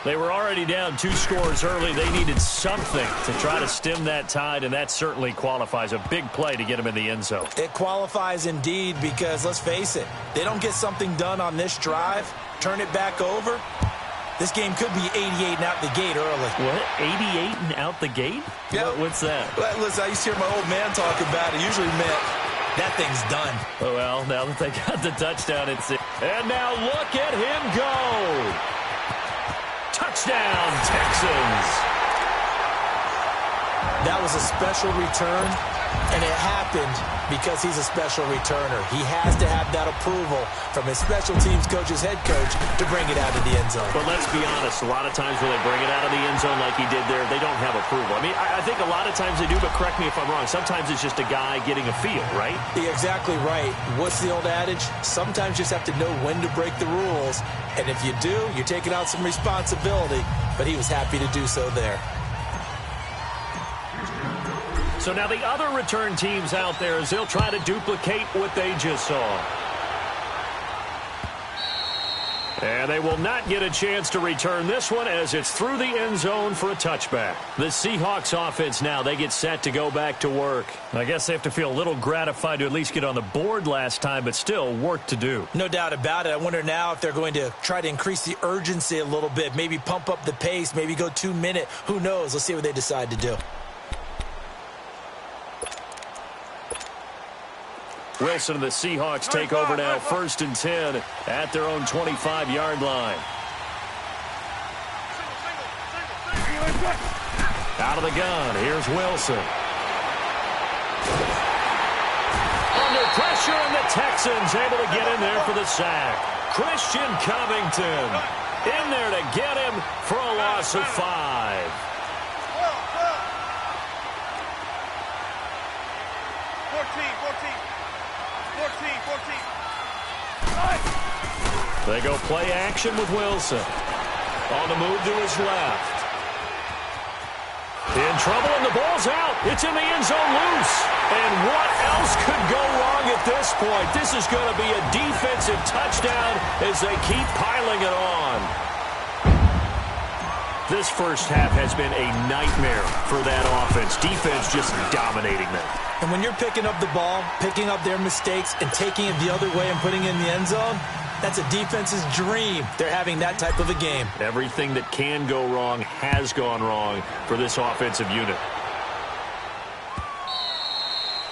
They were already down 2 scores early. They needed something to try to stem that tide, and that certainly qualifies. A big play to get them in the end zone. It qualifies indeed because, let's face it, they don't get something done on this drive, turn it back over, this game could be 88 and out the gate early. What? 88 and out the gate? Yeah. What's that? Well, listen, I used to hear my old man talk about it. Usually meant that thing's done. Oh, well, now that they got the touchdown, it's it. And now look at him go. Touchdown, Texans. That was a special return, and it happened because he's a special returner. He has to have that approval from his special teams coach's head coach to bring it out of the end zone. But let's be honest, a lot of times when they bring it out of the end zone like he did there, they don't have approval. I mean, I think a lot of times they do, but correct me if I'm wrong. Sometimes it's just a guy getting a feel, right? You're exactly right. What's the old adage? Sometimes you just have to know when to break the rules. And if you do, you're taking out some responsibility. But he was happy to do so there. So now the other return teams out there as they'll try to duplicate what they just saw. And they will not get a chance to return this one as it's through the end zone for a touchback. The Seahawks offense now, they get set to go back to work. I guess they have to feel a little gratified to at least get on the board last time, but still work to do. No doubt about it. I wonder now if they're going to try to increase the urgency a little bit, maybe pump up the pace, maybe go 2 minute. Who knows? Let's see what they decide to do. Wilson and the Seahawks take over now, 1st and 10 at their own 25-yard line. Out of the gun, here's Wilson. Under pressure, and the Texans able to get in there for the sack. Christian Covington in there to get him for a loss of 5. 14. They go play action with Wilson. On the move to his left. In trouble, and the ball's out. It's in the end zone loose. And what else could go wrong at this point? This is going to be a defensive touchdown as they keep piling it on. This first half has been a nightmare for that offense. Defense just dominating them. And when you're picking up the ball, picking up their mistakes, and taking it the other way and putting it in the end zone, that's a defense's dream. They're having that type of a game. Everything that can go wrong has gone wrong for this offensive unit.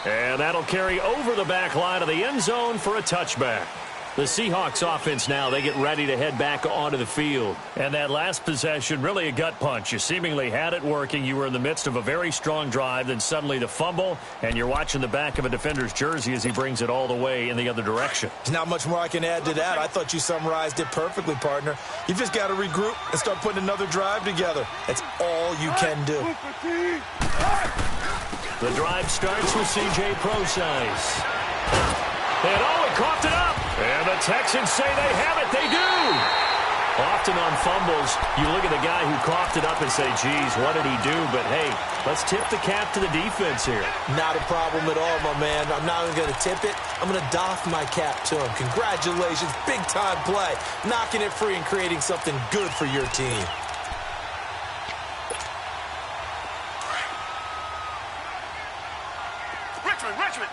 And that'll carry over the back line of the end zone for a touchback. The Seahawks offense now, they get ready to head back onto the field. And that last possession, really a gut punch. You seemingly had it working. You were in the midst of a very strong drive, then suddenly the fumble, and you're watching the back of a defender's jersey as he brings it all the way in the other direction. There's not much more I can add to that. I thought you summarized it perfectly, partner. You've just got to regroup and start putting another drive together. That's all you can do. The drive starts with C.J. Procise. And he coughed it up. And the Texans say they have it. They do. Often on fumbles, you look at the guy who coughed it up and say, geez, what did he do? But, hey, let's tip the cap to the defense here. Not a problem at all, my man. I'm not even going to tip it. I'm going to doff my cap to him. Congratulations. Big-time play. Knocking it free and creating something good for your team. Richmond.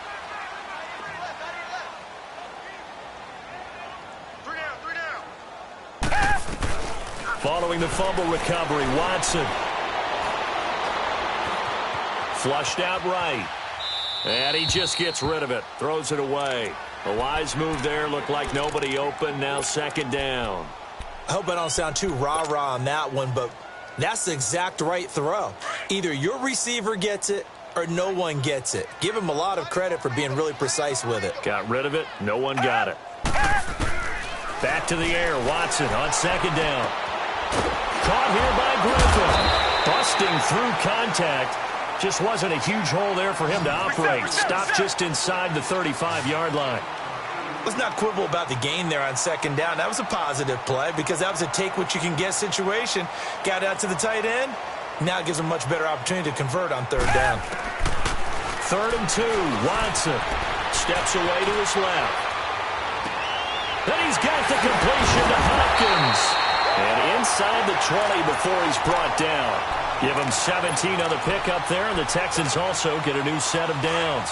Following the fumble recovery, Watson. Flushed out right. And he just gets rid of it. Throws it away. A wise move there. Looked like nobody open. Now 2nd down. I hope I don't sound too rah-rah on that one, but that's the exact right throw. Either your receiver gets it or no one gets it. Give him a lot of credit for being really precise with it. Got rid of it. No one got it. Back to the air. Watson on 2nd down. Caught here by Griffin. Busting through contact. Just wasn't a huge hole there for him to operate. Stopped just inside the 35-yard line. Let's not quibble about the gain there on 2nd down. That was a positive play because that was a take-what-you-can-get situation. Got out to the tight end. Now it gives him a much better opportunity to convert on 3rd down. 3rd and 2. Watson steps away to his left. Then he's got the completion to Hopkins. And inside the 20 before he's brought down. Give him 17 on the pickup there, and the Texans also get a new set of downs.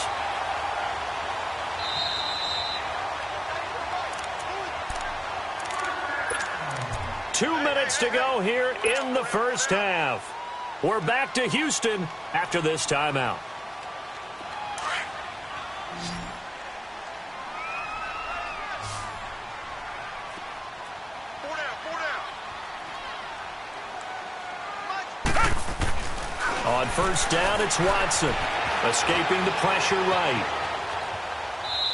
Two minutes to go here in the first half. We're back to Houston after this timeout. On 1st down, it's Watson. Escaping the pressure right.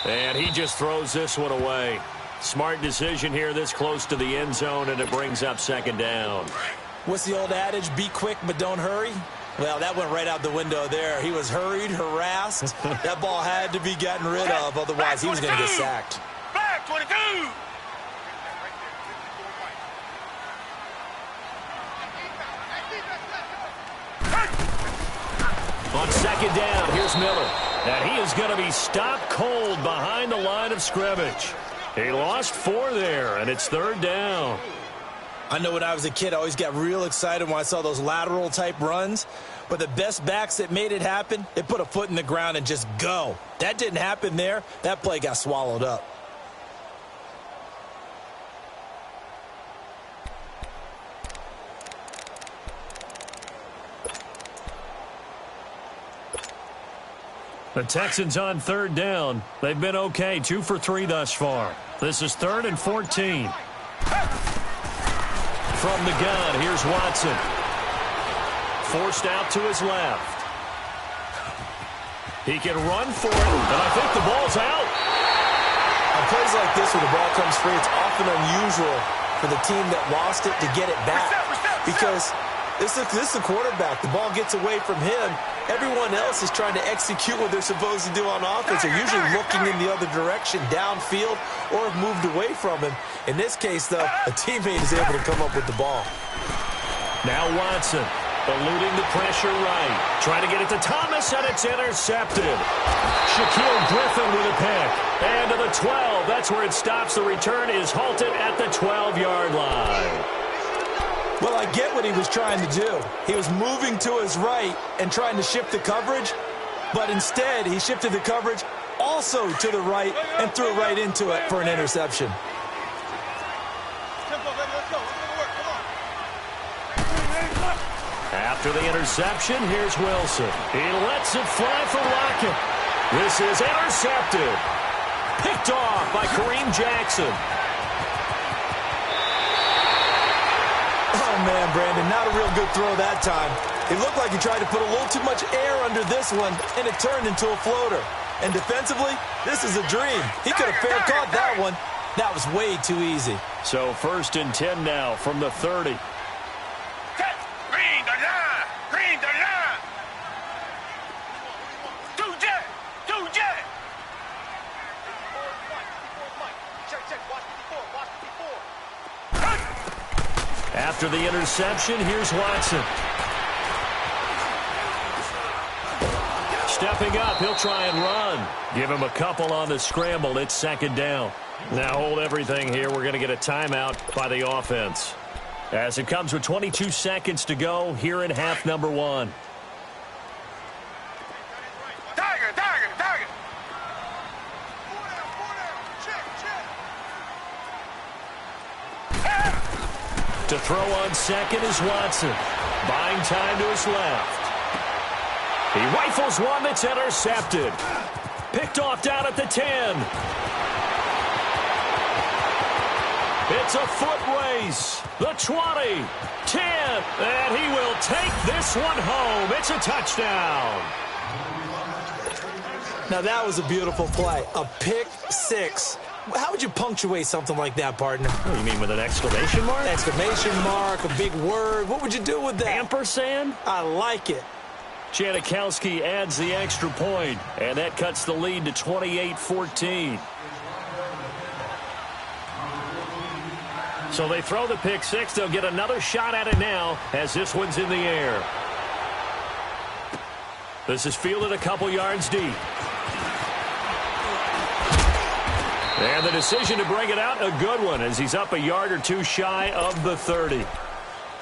And he just throws this one away. Smart decision here this close to the end zone, and it brings up 2nd down. What's the old adage? Be quick, but don't hurry? Well, that went right out the window there. He was hurried, harassed. That ball had to be gotten rid of, otherwise he was going to get sacked. Flag 22. On 2nd down, here's Miller. And he is going to be stopped cold behind the line of scrimmage. He lost 4 there, and it's 3rd down. I know when I was a kid, I always got real excited when I saw those lateral-type runs. But the best backs that made it happen, they put a foot in the ground and just go. That didn't happen there. That play got swallowed up. The Texans on 3rd down. They've been okay, 2 for 3 thus far. This is 3rd and 14. From the gun, here's Watson. Forced out to his left. He can run for it, and I think the ball's out. On plays like this, when the ball comes free, it's often unusual for the team that lost it to get it back. Because this is the quarterback. The ball gets away from him. Everyone else is trying to execute what they're supposed to do on offense. They're usually looking in the other direction, downfield, or have moved away from him. In this case, though, a teammate is able to come up with the ball. Now Watson, eluding the pressure right. Trying to get it to Thomas, and it's intercepted. Shaquille Griffin with a pick. And to the 12. That's where it stops. The return is halted at the 12-yard line. Well, I get what he was trying to do. He was moving to his right and trying to shift the coverage, but instead he shifted the coverage also to the right and threw right into it for an interception. After the interception, here's Wilson. He lets it fly for Lockett. This is intercepted. Picked off by Kareem Jackson. Oh, man, Brandon, not a real good throw that time. It looked like he tried to put a little too much air under this one, and it turned into a floater. And defensively, this is a dream. He could have fair caught that one. That was way too easy. So 1st and 10 now from the 30. Green the line. Green the line. Two jet. After the interception, here's Watson. Stepping up, he'll try and run. Give him a couple on the scramble. It's 2nd down. Now hold everything here. We're going to get a timeout by the offense. As it comes with 22 seconds to go here in half number 1. Tiger. To throw on 2nd is Watson. Buying time to his left. He rifles one that's intercepted. Picked off down at the 10. It's a foot race. The 20, 10, and he will take this one home. It's a touchdown. Now, that was a beautiful play. A pick 6. How would you punctuate something like that, partner? Oh, you mean with an exclamation mark? Exclamation mark, a big word. What would you do with that? Ampersand? I like it. Janikowski adds the extra point, and that cuts the lead to 28-14. So they throw the pick 6. They'll get another shot at it now as this one's in the air. This is fielded a couple yards deep. And the decision to bring it out, a good one, as he's up a yard or two shy of the 30.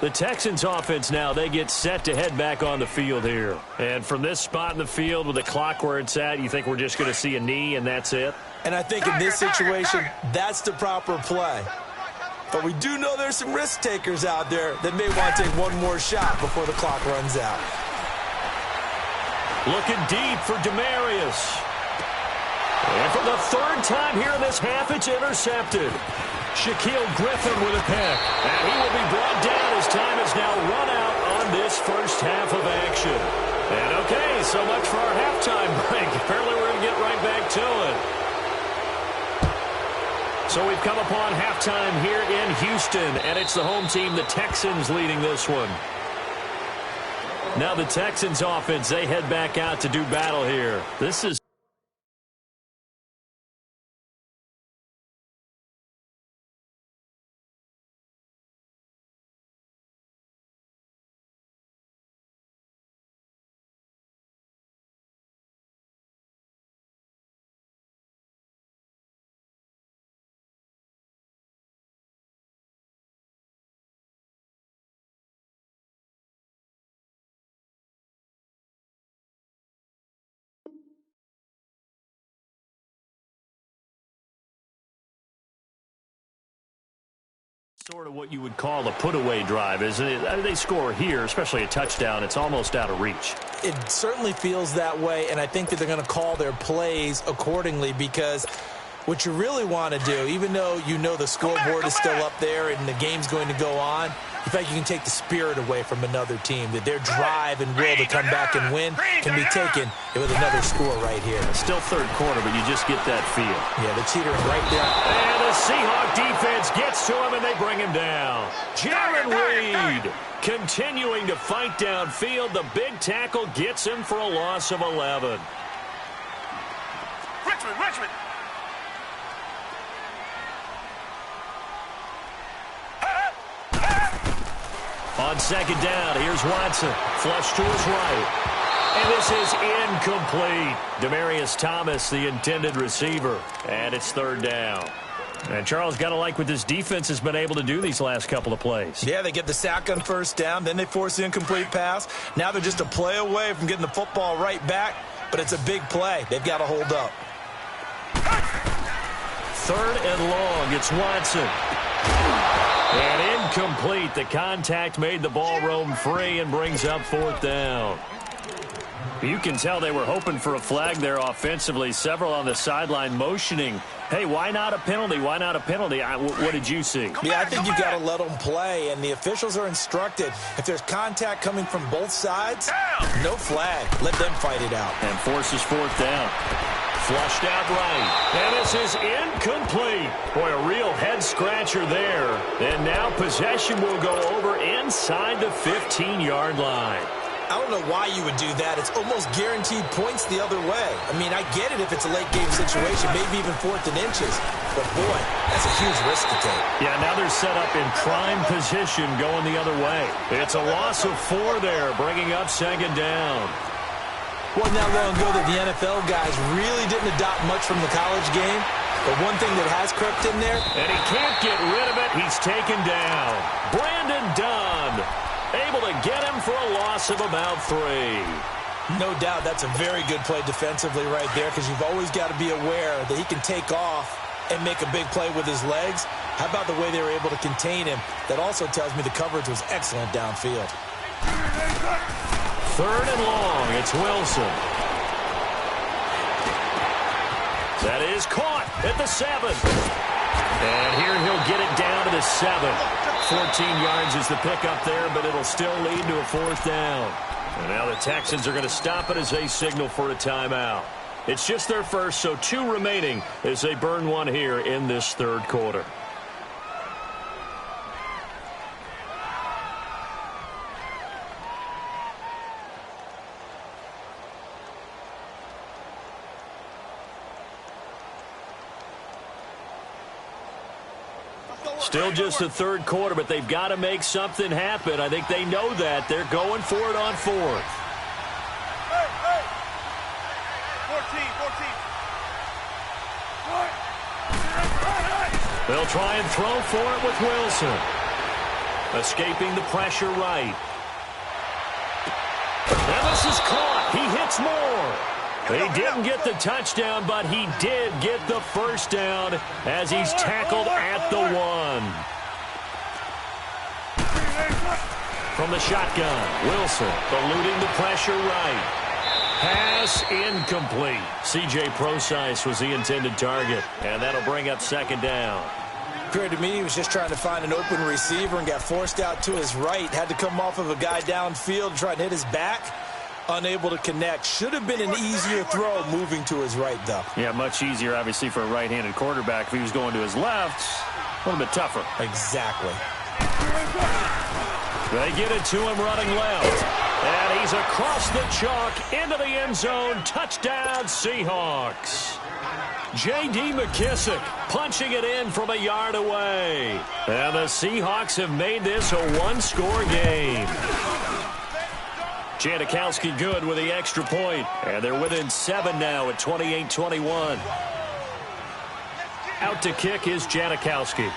The Texans offense now, they get set to head back on the field here. And from this spot in the field with the clock where it's at, you think we're just going to see a knee and that's it? And I think in this situation, that's the proper play. But we do know there's some risk takers out there that may want to take one more shot before the clock runs out. Looking deep for Demarius. And for the 3rd time here in this half, it's intercepted. Shaquille Griffin with a pick. And he will be brought down as time has now run out on this first half of action. And okay, so much for our halftime break. Apparently we're going to get right back to it. So we've come upon halftime here in Houston, and it's the home team, the Texans, leading this one. Now the Texans offense, they head back out to do battle here. This is sort of what you would call a put-away drive, isn't it? I mean, they score here, especially a touchdown. It's almost out of reach. It certainly feels that way, and I think that they're going to call their plays accordingly because what you really want to do, even though you know the scoreboard is still up there and the game's going to go on, in fact, you can take the spirit away from another team, that their drive and will to come back and win can be taken with another score right here. Still third quarter, but you just get that feel. Yeah, the cheater right there. And the Seahawk defense gets to him, and they bring him down. Jaron Reed continuing to fight downfield. The big tackle gets him for a loss of 11. Richmond. On second down, here's Watson. Flush to his right. And this is incomplete. Demaryius Thomas, the intended receiver. And it's third down. And Charles, got to like what this defense has been able to do these last couple of plays. Yeah, they get the sack on first down, then they force the incomplete pass. Now they're just a play away from getting the football right back, but it's a big play. They've got to hold up. Third and long, it's Watson. And incomplete. The contact made the ball roam free and brings up fourth down. You can tell they were hoping for a flag there offensively. Several on the sideline motioning, hey, why not a penalty? Why not a penalty? What did you see? Yeah, I think you've got to let them play, and the officials are instructed. If there's contact coming from both sides, no flag. Let them fight it out. And forces fourth down. Flushed out right. And this is incomplete. Boy, a real head-scratcher there. And now possession will go over inside the 15-yard line. I don't know why you would do that. It's almost guaranteed points the other way. I mean, I get it if it's a late-game situation, maybe even fourth and inches. But, boy, that's a huge risk to take. Yeah, now they're set up in prime position going the other way. It's a loss of 4 there, bringing up second down. Wasn't that long ago that the NFL guys really didn't adopt much from the college game. But one thing that has crept in there. And he can't get rid of it. He's taken down. Brandon Dunn able to get him for a loss of about 3. No doubt that's a very good play defensively right there because you've always got to be aware that he can take off and make a big play with his legs. How about the way they were able to contain him? That also tells me the coverage was excellent downfield. Third and long, it's Wilson. That is caught at the 7. And here he'll get it down to the 7. 14 yards is the pickup there, but it'll still lead to a fourth down. And now the Texans are going to stop it as they signal for a timeout. It's just their first, so 2 remaining as they burn one here in this third quarter. Still just the third quarter, but they've got to make something happen. I think they know that. They're going for it on fourth. 14. They'll try and throw for it with Wilson. Escaping the pressure right. And this is caught. He hits more. He didn't get the touchdown, but he did get the first down as he's tackled at the 1. From the shotgun, Wilson eluding the pressure right. Pass incomplete. C.J. Prosise was the intended target, and that'll bring up second down. Appeared to me he was just trying to find an open receiver and got forced out to his right. Had to come off of a guy downfield and try to hit his back. Unable to connect. Should have been an easier throw moving to his right, though. Yeah, much easier, obviously, for a right-handed quarterback. If he was going to his left, a little bit tougher. Exactly. They get it to him running left. And he's across the chalk into the end zone. Touchdown, Seahawks. J.D. McKissick punching it in from a yard away. And the Seahawks have made this a one-score game. Janikowski good with the extra point. And they're within 7 now at 28-21. Out to kick is Janikowski.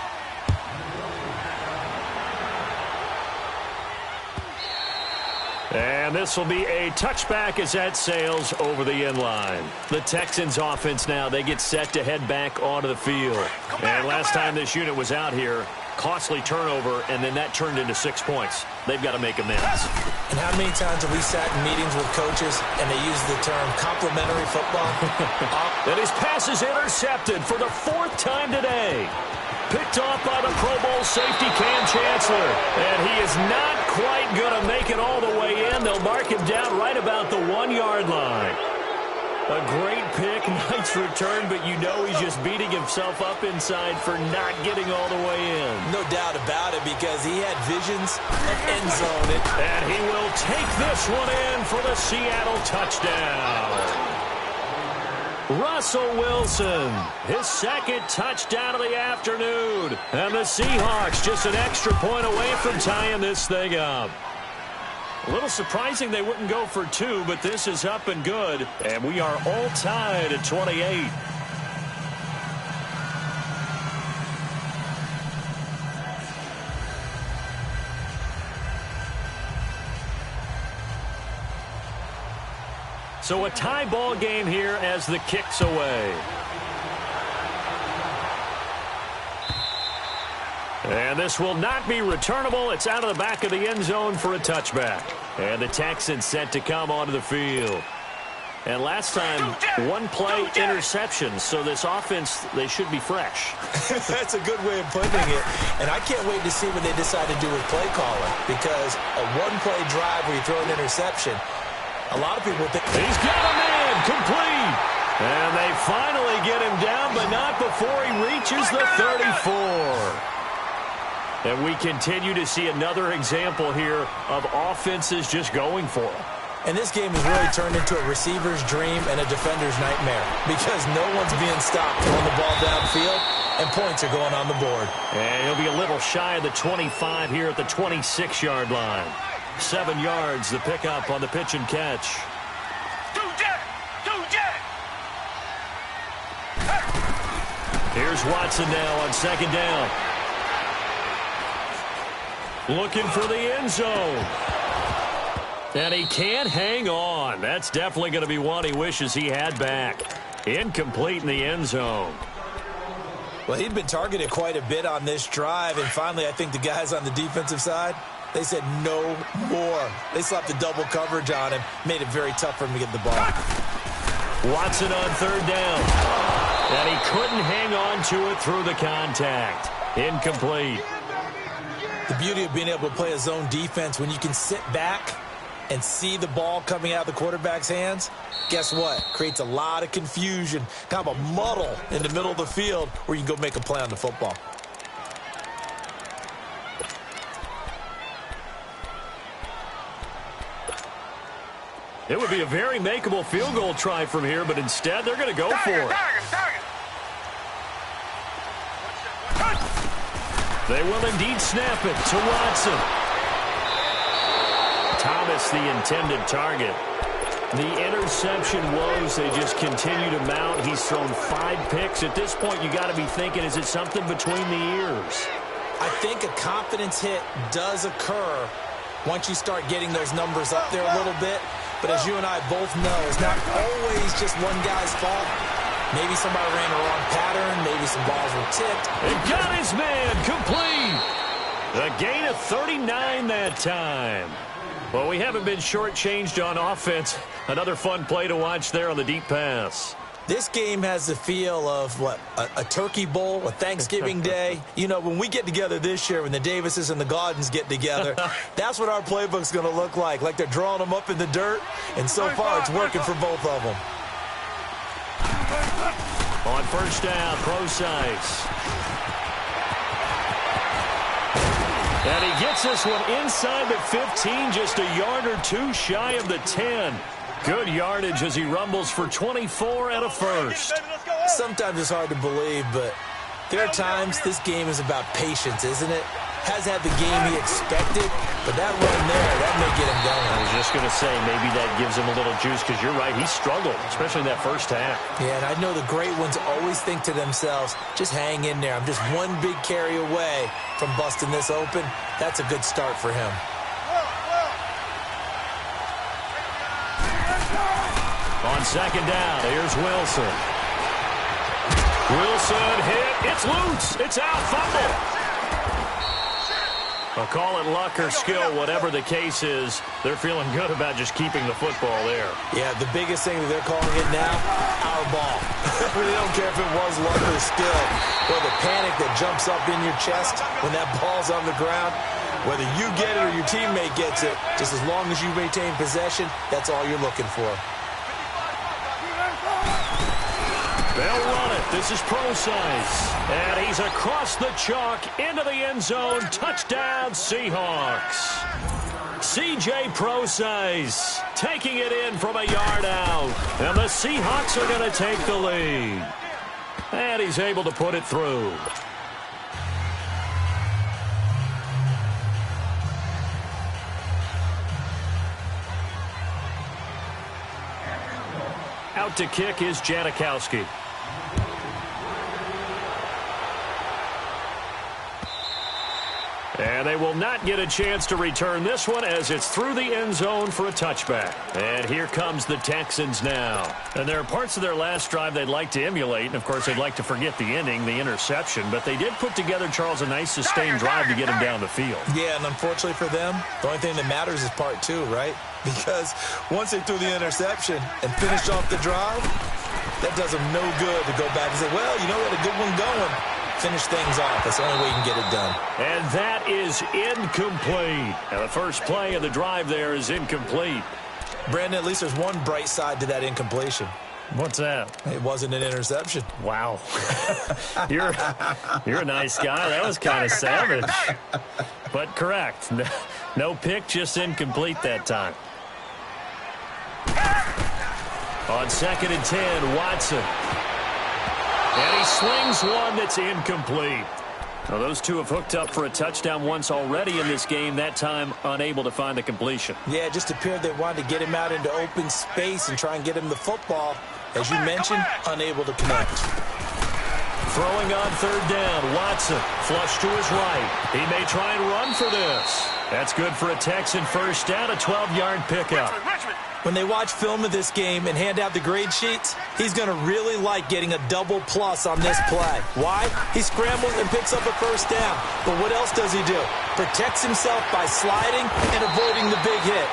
And this will be a touchback as that sails over the end line. The Texans offense now, they get set to head back onto the field. And last time this unit was out here, Costly turnover, and then that turned into 6 points. They've got to make amends. And how many times have we sat in meetings with coaches and they use the term complimentary football? And his pass is intercepted for the 4th time today. Picked off by the Pro Bowl safety Cam Chancellor. And he is not quite going to make it all the way in. They'll mark him down right about the 1-yard line. A great pick, nice return, but you know he's just beating himself up inside for not getting all the way in. No doubt about it, because he had visions of end zone. And he will take this one in for the Seattle touchdown. Russell Wilson, his 2nd touchdown of the afternoon. And the Seahawks just an extra point away from tying this thing up. A little surprising they wouldn't go for 2, but this is up and good. And we are all tied at 28. So a tie ball game here as the kick's away. And this will not be returnable. It's out of the back of the end zone for a touchback. And the Texans set to come onto the field. And last time, 1-play interception. So this offense, they should be fresh. That's a good way of putting it. And I can't wait to see what they decide to do with play calling. Because a 1-play drive where you throw an interception, a lot of people think... He's got a man, complete. And they finally get him down, but not before he reaches the 34. And we continue to see another example here of offenses just going for it. And this game has really turned into a receiver's dream and a defender's nightmare, because no one's being stopped throwing the ball downfield, and points are going on the board. And he'll be a little shy of the 25 here at the 26-yard line. 7 yards, the pickup on the pitch and catch. Here's Watson now on 2nd down. Looking for the end zone. And he can't hang on. That's definitely going to be one he wishes he had back. Incomplete in the end zone. Well, he'd been targeted quite a bit on this drive, and finally I think the guys on the defensive side, they said no more. They slapped the double coverage on him, made it very tough for him to get the ball. Watson on 3rd down. And he couldn't hang on to it through the contact. Incomplete. The beauty of being able to play a zone defense, when you can sit back and see the ball coming out of the quarterback's hands, guess what? Creates a lot of confusion, kind of a muddle in the middle of the field where you can go make a play on the football. It would be a very makeable field goal try from here, but instead they're going to go for it. They will indeed snap it to Watson. Thomas, the intended target. The interception woes, they just continue to mount. He's thrown 5 picks. At this point, you got to be thinking, is it something between the ears? I think a confidence hit does occur once you start getting those numbers up there a little bit. But as you and I both know, it's not always just one guy's fault. Maybe somebody ran a wrong pattern. Maybe some balls were tipped. And got his man complete. A gain of 39 that time. Well, we haven't been shortchanged on offense. Another fun play to watch there on the deep pass. This game has the feel of, what, a turkey bowl, a Thanksgiving day. You know, when we get together this year, when the Davises and the Gaudens get together, that's what our playbook's going to look like they're drawing them up in the dirt, and so far it's working for both of them. On 1st down, Procise. And he gets this one inside the 15, just a yard or 2 shy of the 10. Good yardage as he rumbles for 24 and a first. Sometimes it's hard to believe, but there are times this game is about patience, isn't it? Has had the game he expected, but that run there, that may get him going. I was just going to say, maybe that gives him a little juice, because you're right, he struggled, especially in that first half. Yeah, and I know the great ones always think to themselves, just hang in there. I'm just one big carry away from busting this open. That's a good start for him. On 2nd down, here's Wilson. Wilson hit. It's loose. It's out. Fumble. Well, call it luck or skill, whatever the case is, they're feeling good about just keeping the football there. Yeah, the biggest thing that they're calling it now, our ball. They don't care if it was luck or skill. Or the panic that jumps up in your chest when that ball's on the ground. Whether you get it or your teammate gets it, just as long as you maintain possession, that's all you're looking for. They'll run it. This is Pro-Size. And he's across the chalk into the end zone. Touchdown, Seahawks. C.J. Pro-Size taking it in from a yard out. And the Seahawks are going to take the lead. And he's able to put it through. Out to kick is Janikowski. And they will not get a chance to return this one as it's through the end zone for a touchback. And here comes the Texans now. And there are parts of their last drive they'd like to emulate. And, of course, they'd like to forget the ending, the interception. But they did put together, Charles, a nice sustained drive to get him down the field. Yeah, and unfortunately for them, the only thing that matters is part two, right? Because once they threw the interception and finished off the drive, that does them no good to go back and say, well, you know, we had a good one going. Finish things off. That's the only way you can get it done. And that is incomplete. And the first play of the drive there is incomplete. Brandon, at least there's one bright side to that incompletion. What's that? It wasn't an interception. Wow. You're a nice guy. That was kind of savage. But correct. No pick, just incomplete that time. On 2nd and 10, Watson. And he slings one that's incomplete. Now, those two have hooked up for a touchdown once already in this game, that time unable to find the completion. Yeah, it just appeared they wanted to get him out into open space and try and get him the football. As you mentioned, unable to connect. Throwing on 3rd down, Watson, flush to his right. He may try and run for this. That's good for a Texan first down, a 12-yard pickup. When they watch film of this game and hand out the grade sheets, he's going to really like getting a double plus on this play. Why? He scrambles and picks up a first down. But what else does he do? Protects himself by sliding and avoiding the big hit.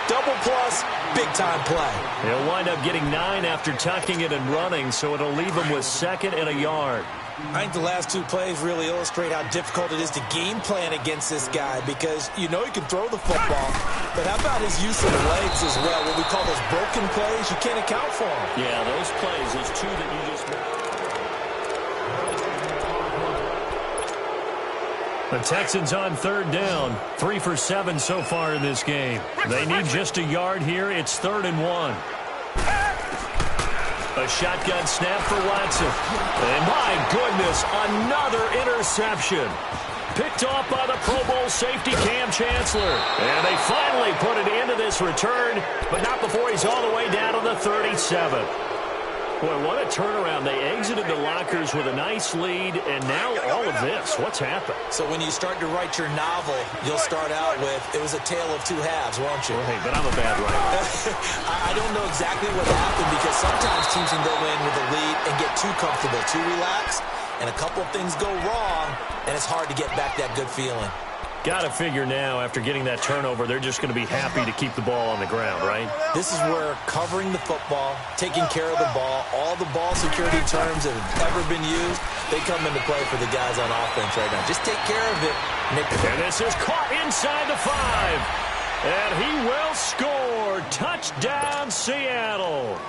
Double plus, big-time play. He'll wind up getting 9 after tucking it and running, so it'll leave him with 2nd and a yard. I think the last two plays really illustrate how difficult it is to game plan against this guy because you know he can throw the football, but how about his use of the legs as well? What we call those broken plays, you can't account for them. Yeah, those plays, those two that you just made. The Texans on 3rd down, 3 for 7 so far in this game. They need just a yard here. It's 3rd and 1. A shotgun snap for Watson. And my goodness, another interception. Picked off by the Pro Bowl safety Cam Chancellor. And they finally put it into this return, but not before he's all the way down on the 37. Boy, what a turnaround. They exited the lockers with a nice lead, and now all of this. What's happened? So when you start to write your novel, you'll start out with, it was a tale of two halves, won't you? Well, hey, but I'm a bad writer. I don't know exactly what happened because sometimes teams can go in with a lead and get too comfortable, too relaxed, and a couple of things go wrong, and it's hard to get back that good feeling. Got to figure now, after getting that turnover, they're just going to be happy to keep the ball on the ground, right? This is where covering the football, taking care of the ball, all the ball security terms that have ever been used, they come into play for the guys on offense right now. Just take care of it. And this is caught inside the 5. And he will score. Touchdown, Seattle.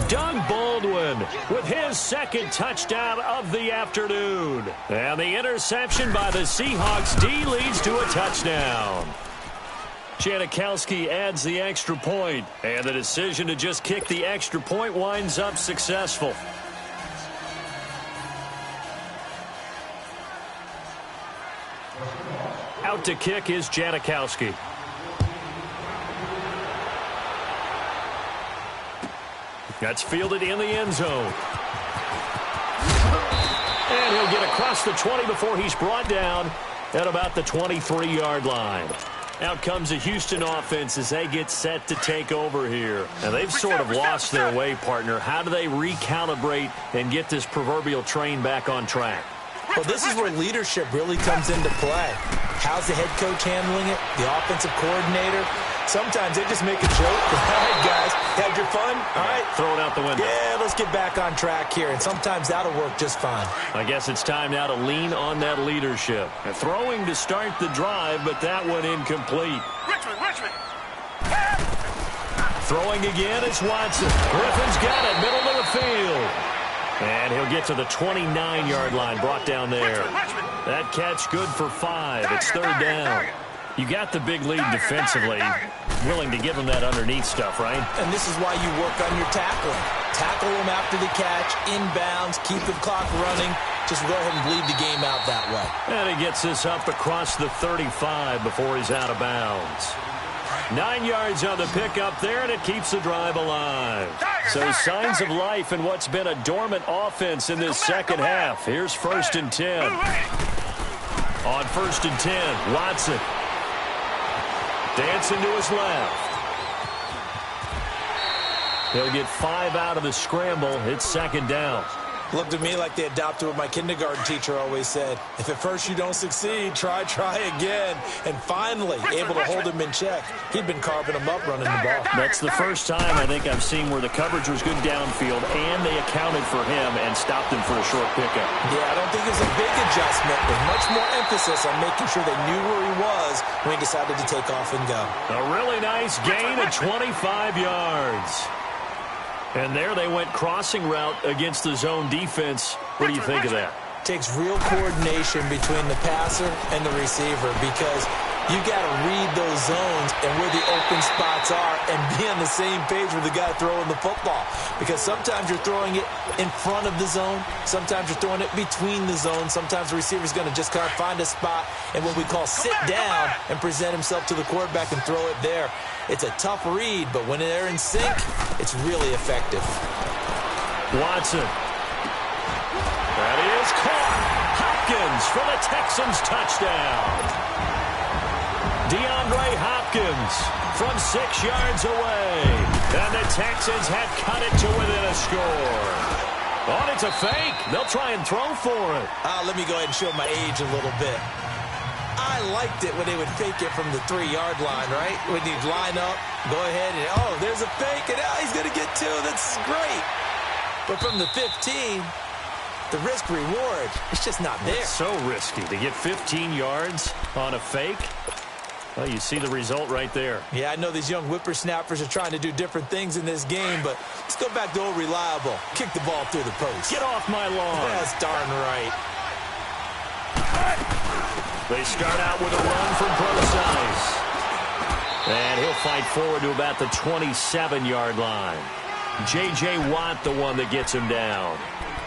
Doug Baldwin with his 2nd touchdown of the afternoon. And the interception by the Seahawks D leads to a touchdown. Janikowski adds the extra point, and the decision to just kick the extra point winds up successful. Out to kick is Janikowski. That's fielded in the end zone. And he'll get across the 20 before he's brought down at about the 23-yard line. Out comes the Houston offense as they get set to take over here. And they've sort of lost their way, partner. How do they recalibrate and get this proverbial train back on track? Well, this is where leadership really comes into play. How's the head coach handling it? The offensive coordinator? Sometimes they just make a joke. All right, guys, had your fun? All right. Throw it out the window. Yeah, let's get back on track here, and sometimes that'll work just fine. I guess it's time now to lean on that leadership. Throwing to start the drive, but that one incomplete. Richmond. Throwing again, it's Watson. Griffin's got it, middle of the field. And he'll get to the 29-yard line, brought down there. That catch good for 5. It's third down. You got the big lead defensively, willing to give them that underneath stuff, right? And this is why you work on your tackling. Tackle them after the catch, inbounds, keep the clock running. Just go ahead and bleed the game out that way. And he gets this up across the 35 before he's out of bounds. 9 yards on the pickup there, and it keeps the drive alive. So signs of life in what's been a dormant offense in this second half. Here's 1st and 10. On 1st and 10, Watson. Dancing to his left. He'll get 5 out of the scramble. It's 2nd down. Looked to me like they adopted what my kindergarten teacher always said. If at first you don't succeed, try again. And finally, able to hold him in check. He'd been carving him up running the ball. That's the first time I think I've seen where the coverage was good downfield and they accounted for him and stopped him for a short pickup. Yeah, I don't think it was a big adjustment. With much more emphasis on making sure they knew where he was when he decided to take off and go. A really nice gain of 25 yards. And there they went crossing route against the zone defense. What do you think of that? Takes real coordination between the passer and the receiver because you got to read those zones and where the open spots are and be on the same page with the guy throwing the football. Because sometimes you're throwing it in front of the zone. Sometimes you're throwing it between the zones. Sometimes the receiver's going to just kind of find a spot and what we call sit down and present himself to the quarterback and throw it there. It's a tough read, but when they're in sync, it's really effective. Watson. That is caught. Hopkins for the Texans touchdown. DeAndre Hopkins from 6 yards away. And the Texans have cut it to within a score. Oh, it's a fake. They'll try and throw for it. Let me go ahead and show my age a little bit. I liked it when they would fake it from the 3-yard line, right? When you'd line up, go ahead and, oh, there's a fake, and he's going to get 2. That's great. But from the 15, the risk-reward, it's just not there. It's so risky to get 15 yards on a fake. Well, you see the result right there. Yeah, I know these young whippersnappers are trying to do different things in this game, but let's go back to old reliable. Kick the ball through the post. Get off my lawn. That's darn right. They start out with a run from Procise. And he'll fight forward to about the 27-yard line. J.J. Watt, the one that gets him down.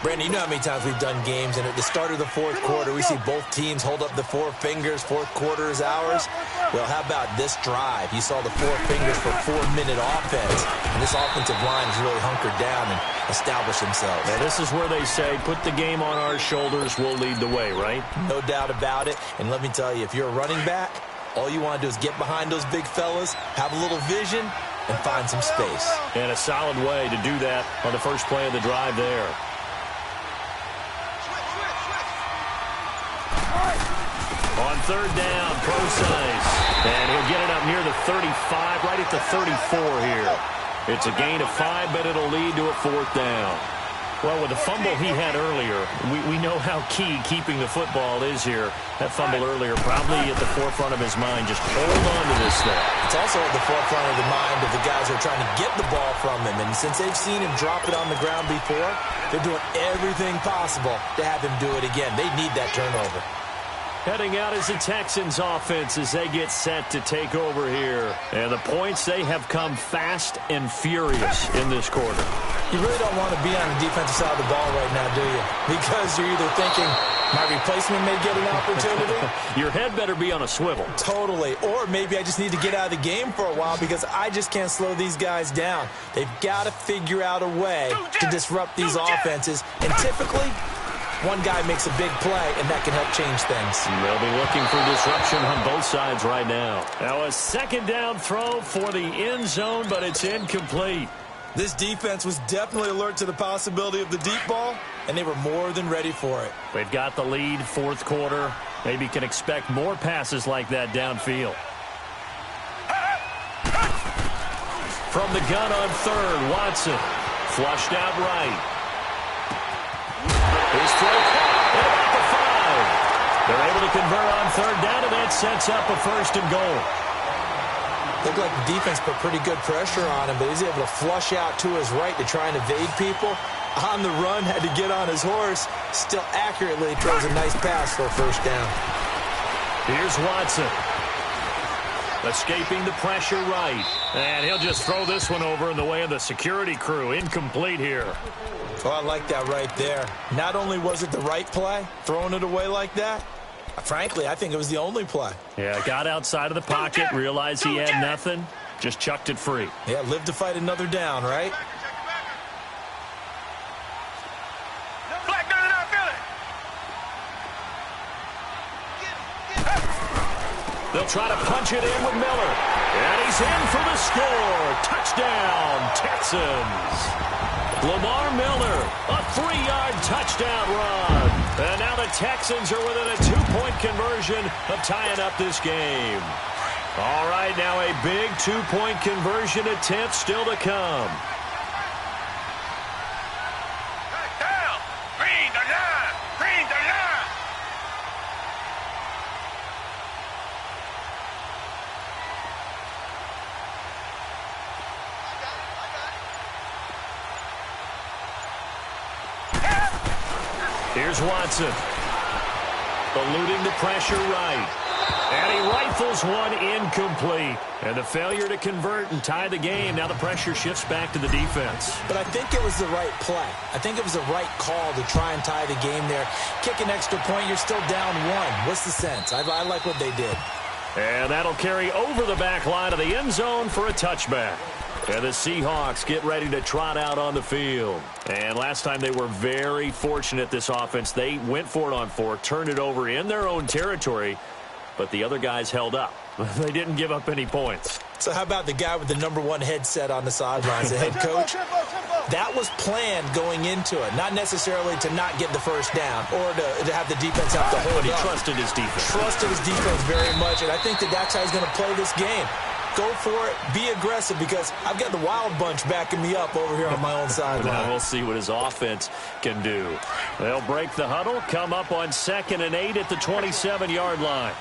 Brandon, you know how many times we've done games, and at the start of the fourth quarter, we see both teams hold up the 4 fingers. Fourth quarter is ours. Well, how about this drive? You saw the 4 fingers for 4-minute offense, and this offensive line has really hunkered down and established themselves. And this is where they say, put the game on our shoulders, we'll lead the way, right? No doubt about it. And let me tell you, if you're a running back, all you want to do is get behind those big fellas, have a little vision, and find some space. And a solid way to do that on the first play of the drive there. On third down, Procise. And he'll get it up near the 35, right at the 34 here. It's a gain of 5, but it'll lead to a 4th down. Well, with the fumble he had earlier, we know how key keeping the football is here. That fumble earlier probably at the forefront of his mind. Just hold on to this thing. It's also at the forefront of the mind of the guys who are trying to get the ball from him. And since they've seen him drop it on the ground before, they're doing everything possible to have him do it again. They need that turnover. Heading out is the Texans offense as they get set to take over here. And the points, they have come fast and furious in this quarter. You really don't want to be on the defensive side of the ball right now, do you? Because you're either thinking, my replacement may get an opportunity. Your head better be on a swivel. Totally. Or maybe I just need to get out of the game for a while because I just can't slow these guys down. They've got to figure out a way to disrupt these offenses. And typically, one guy makes a big play, and that can help change things. They'll be looking for disruption on both sides right now. Now a 2nd down throw for the end zone, but it's incomplete. This defense was definitely alert to the possibility of the deep ball, and they were more than ready for it. They've got the lead, 4th quarter. Maybe can expect more passes like that downfield. From the gun on third, Watson. Flushed out right. His throw caught at about the 5. They're able to convert on third down, and that sets up a 1st and goal. Looked like the defense put pretty good pressure on him, but he's able to flush out to his right to try and evade people. On the run, had to get on his horse. Still accurately throws a nice pass for a 1st down. Here's Watson. Escaping the pressure right. And he'll just throw this one over in the way of the security crew. Incomplete here. Oh, I like that right there. Not only was it the right play, throwing it away like that, frankly, I think it was the only play. Yeah, got outside of the pocket, realized he had nothing, just chucked it free. Yeah, live to fight another down, right? They'll try to punch it in with Miller. And he's in for the score. Touchdown, Texans. Lamar Miller, a 3-yard touchdown run. And now the Texans are within a 2-point conversion of tying up this game. All right, now a big 2-point conversion attempt still to come. Down. Green the line. Green the line. Here's Watson. Eluding the pressure right. And he rifles one incomplete. And the failure to convert and tie the game. Now the pressure shifts back to the defense. But I think it was the right play. I think it was the right call to try and tie the game there. Kick an extra point, you're still down 1. What's the sense? I like what they did. And that'll carry over the back line of the end zone for a touchback. And the Seahawks get ready to trot out on the field. And last time they were very fortunate, this offense. They went for it on 4, turned it over in their own territory, but the other guys held up. They didn't give up any points. So how about the guy with the #1 headset on the sidelines, the head coach? That was planned going into it, not necessarily to not get the 1st down or to have the defense have to hold But he up. trusted his defense. Trusted his defense very much, and I think that's how he's going to play this game. Go for it. Be aggressive, because I've got the wild bunch backing me up over here on my own sideline. Now we'll see what his offense can do. They'll break the huddle, come up on 2nd and 8 at the 27-yard line.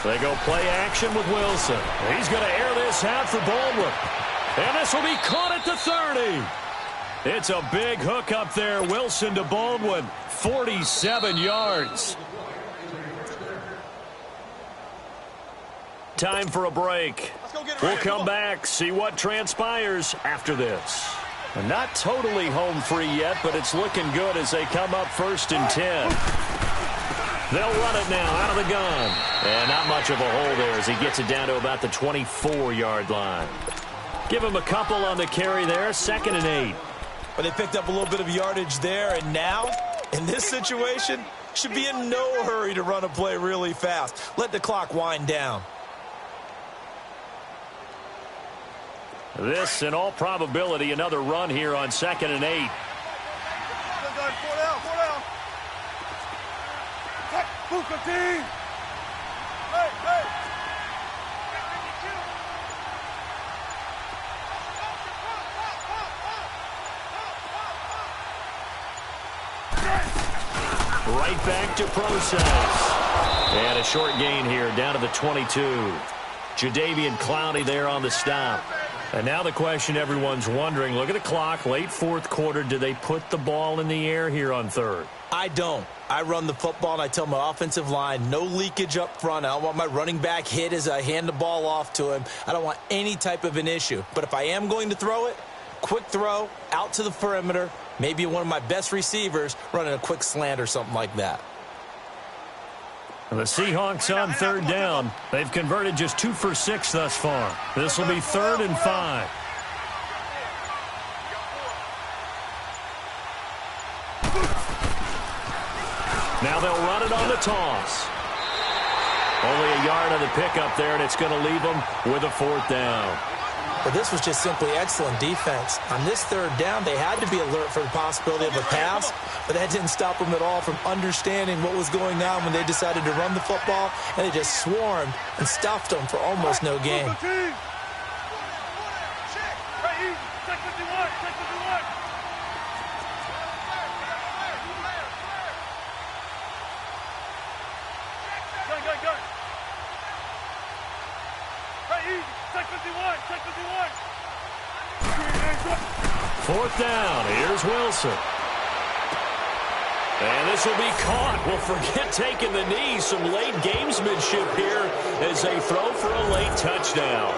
They go play action with Wilson. He's going to air this out for Baldwin. And this will be caught at the 30. It's a big hook up there. Wilson to Baldwin. 47 yards. Time for a break. We'll come back, see what transpires after this. Not totally home free yet, but it's looking good as they come up 1st and 10. They'll run it now out of the gun. And not much of a hole there as he gets it down to about the 24-yard line. Give him a couple on the carry there. 2nd and 8. But they picked up a little bit of yardage there, and now, in this situation, should be in no hurry to run a play really fast. Let the clock wind down. This, in all probability, another run here on 2nd and 8. Right back to Process. And a short gain here down to the 22. Jadeveon Clowney there on the stop. And now the question everyone's wondering, look at the clock, late 4th quarter. Do they put the ball in the air here on 3rd? I don't. I run the football, and I tell my offensive line, no leakage up front. I don't want my running back hit as I hand the ball off to him. I don't want any type of an issue. But if I am going to throw it, quick throw, out to the perimeter, maybe one of my best receivers running a quick slant or something like that. The Seahawks on 3rd down. They've converted just 2 for 6 thus far. This will be 3rd and 5. Now they'll run it on the toss. Only a yard on the pickup there, and it's going to leave them with a 4th down. But this was just simply excellent defense. On this third down, they had to be alert for the possibility of a pass, but that didn't stop them at all from understanding what was going on when they decided to run the football, and they just swarmed and stuffed them for almost no gain. Fourth down. Here's Wilson. And this will be caught. Well, forget taking the knee. Some late gamesmanship here as they throw for a late touchdown.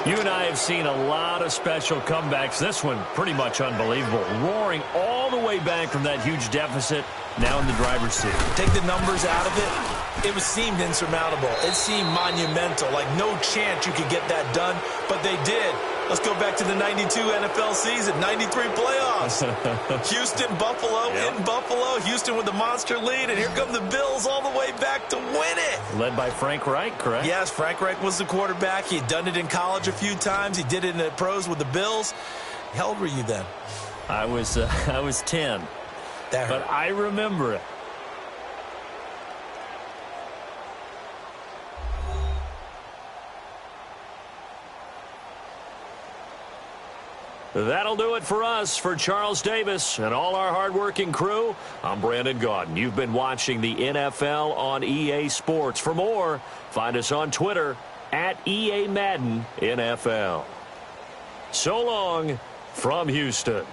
You and I have seen a lot of special comebacks. This one pretty much unbelievable. Roaring all the way back from that huge deficit, now in the driver's seat. Take the numbers out of it. It seemed insurmountable. It seemed monumental, like no chance you could get that done, but they did. Let's go back to the 92 NFL season, 93 playoffs. Houston, Buffalo, in Buffalo. Houston with the monster lead, and here come the Bills all the way back to win it. Led by Frank Reich, correct? Yes, Frank Reich was the quarterback. He'd done it in college a few times. He did it in the pros with the Bills. How old were you then? I was 10. But I remember it. That'll do it for us. For Charles Davis and all our hardworking crew, I'm Brandon Gaudin. You've been watching the NFL on EA Sports. For more, find us on Twitter at EA Madden NFL. So long from Houston.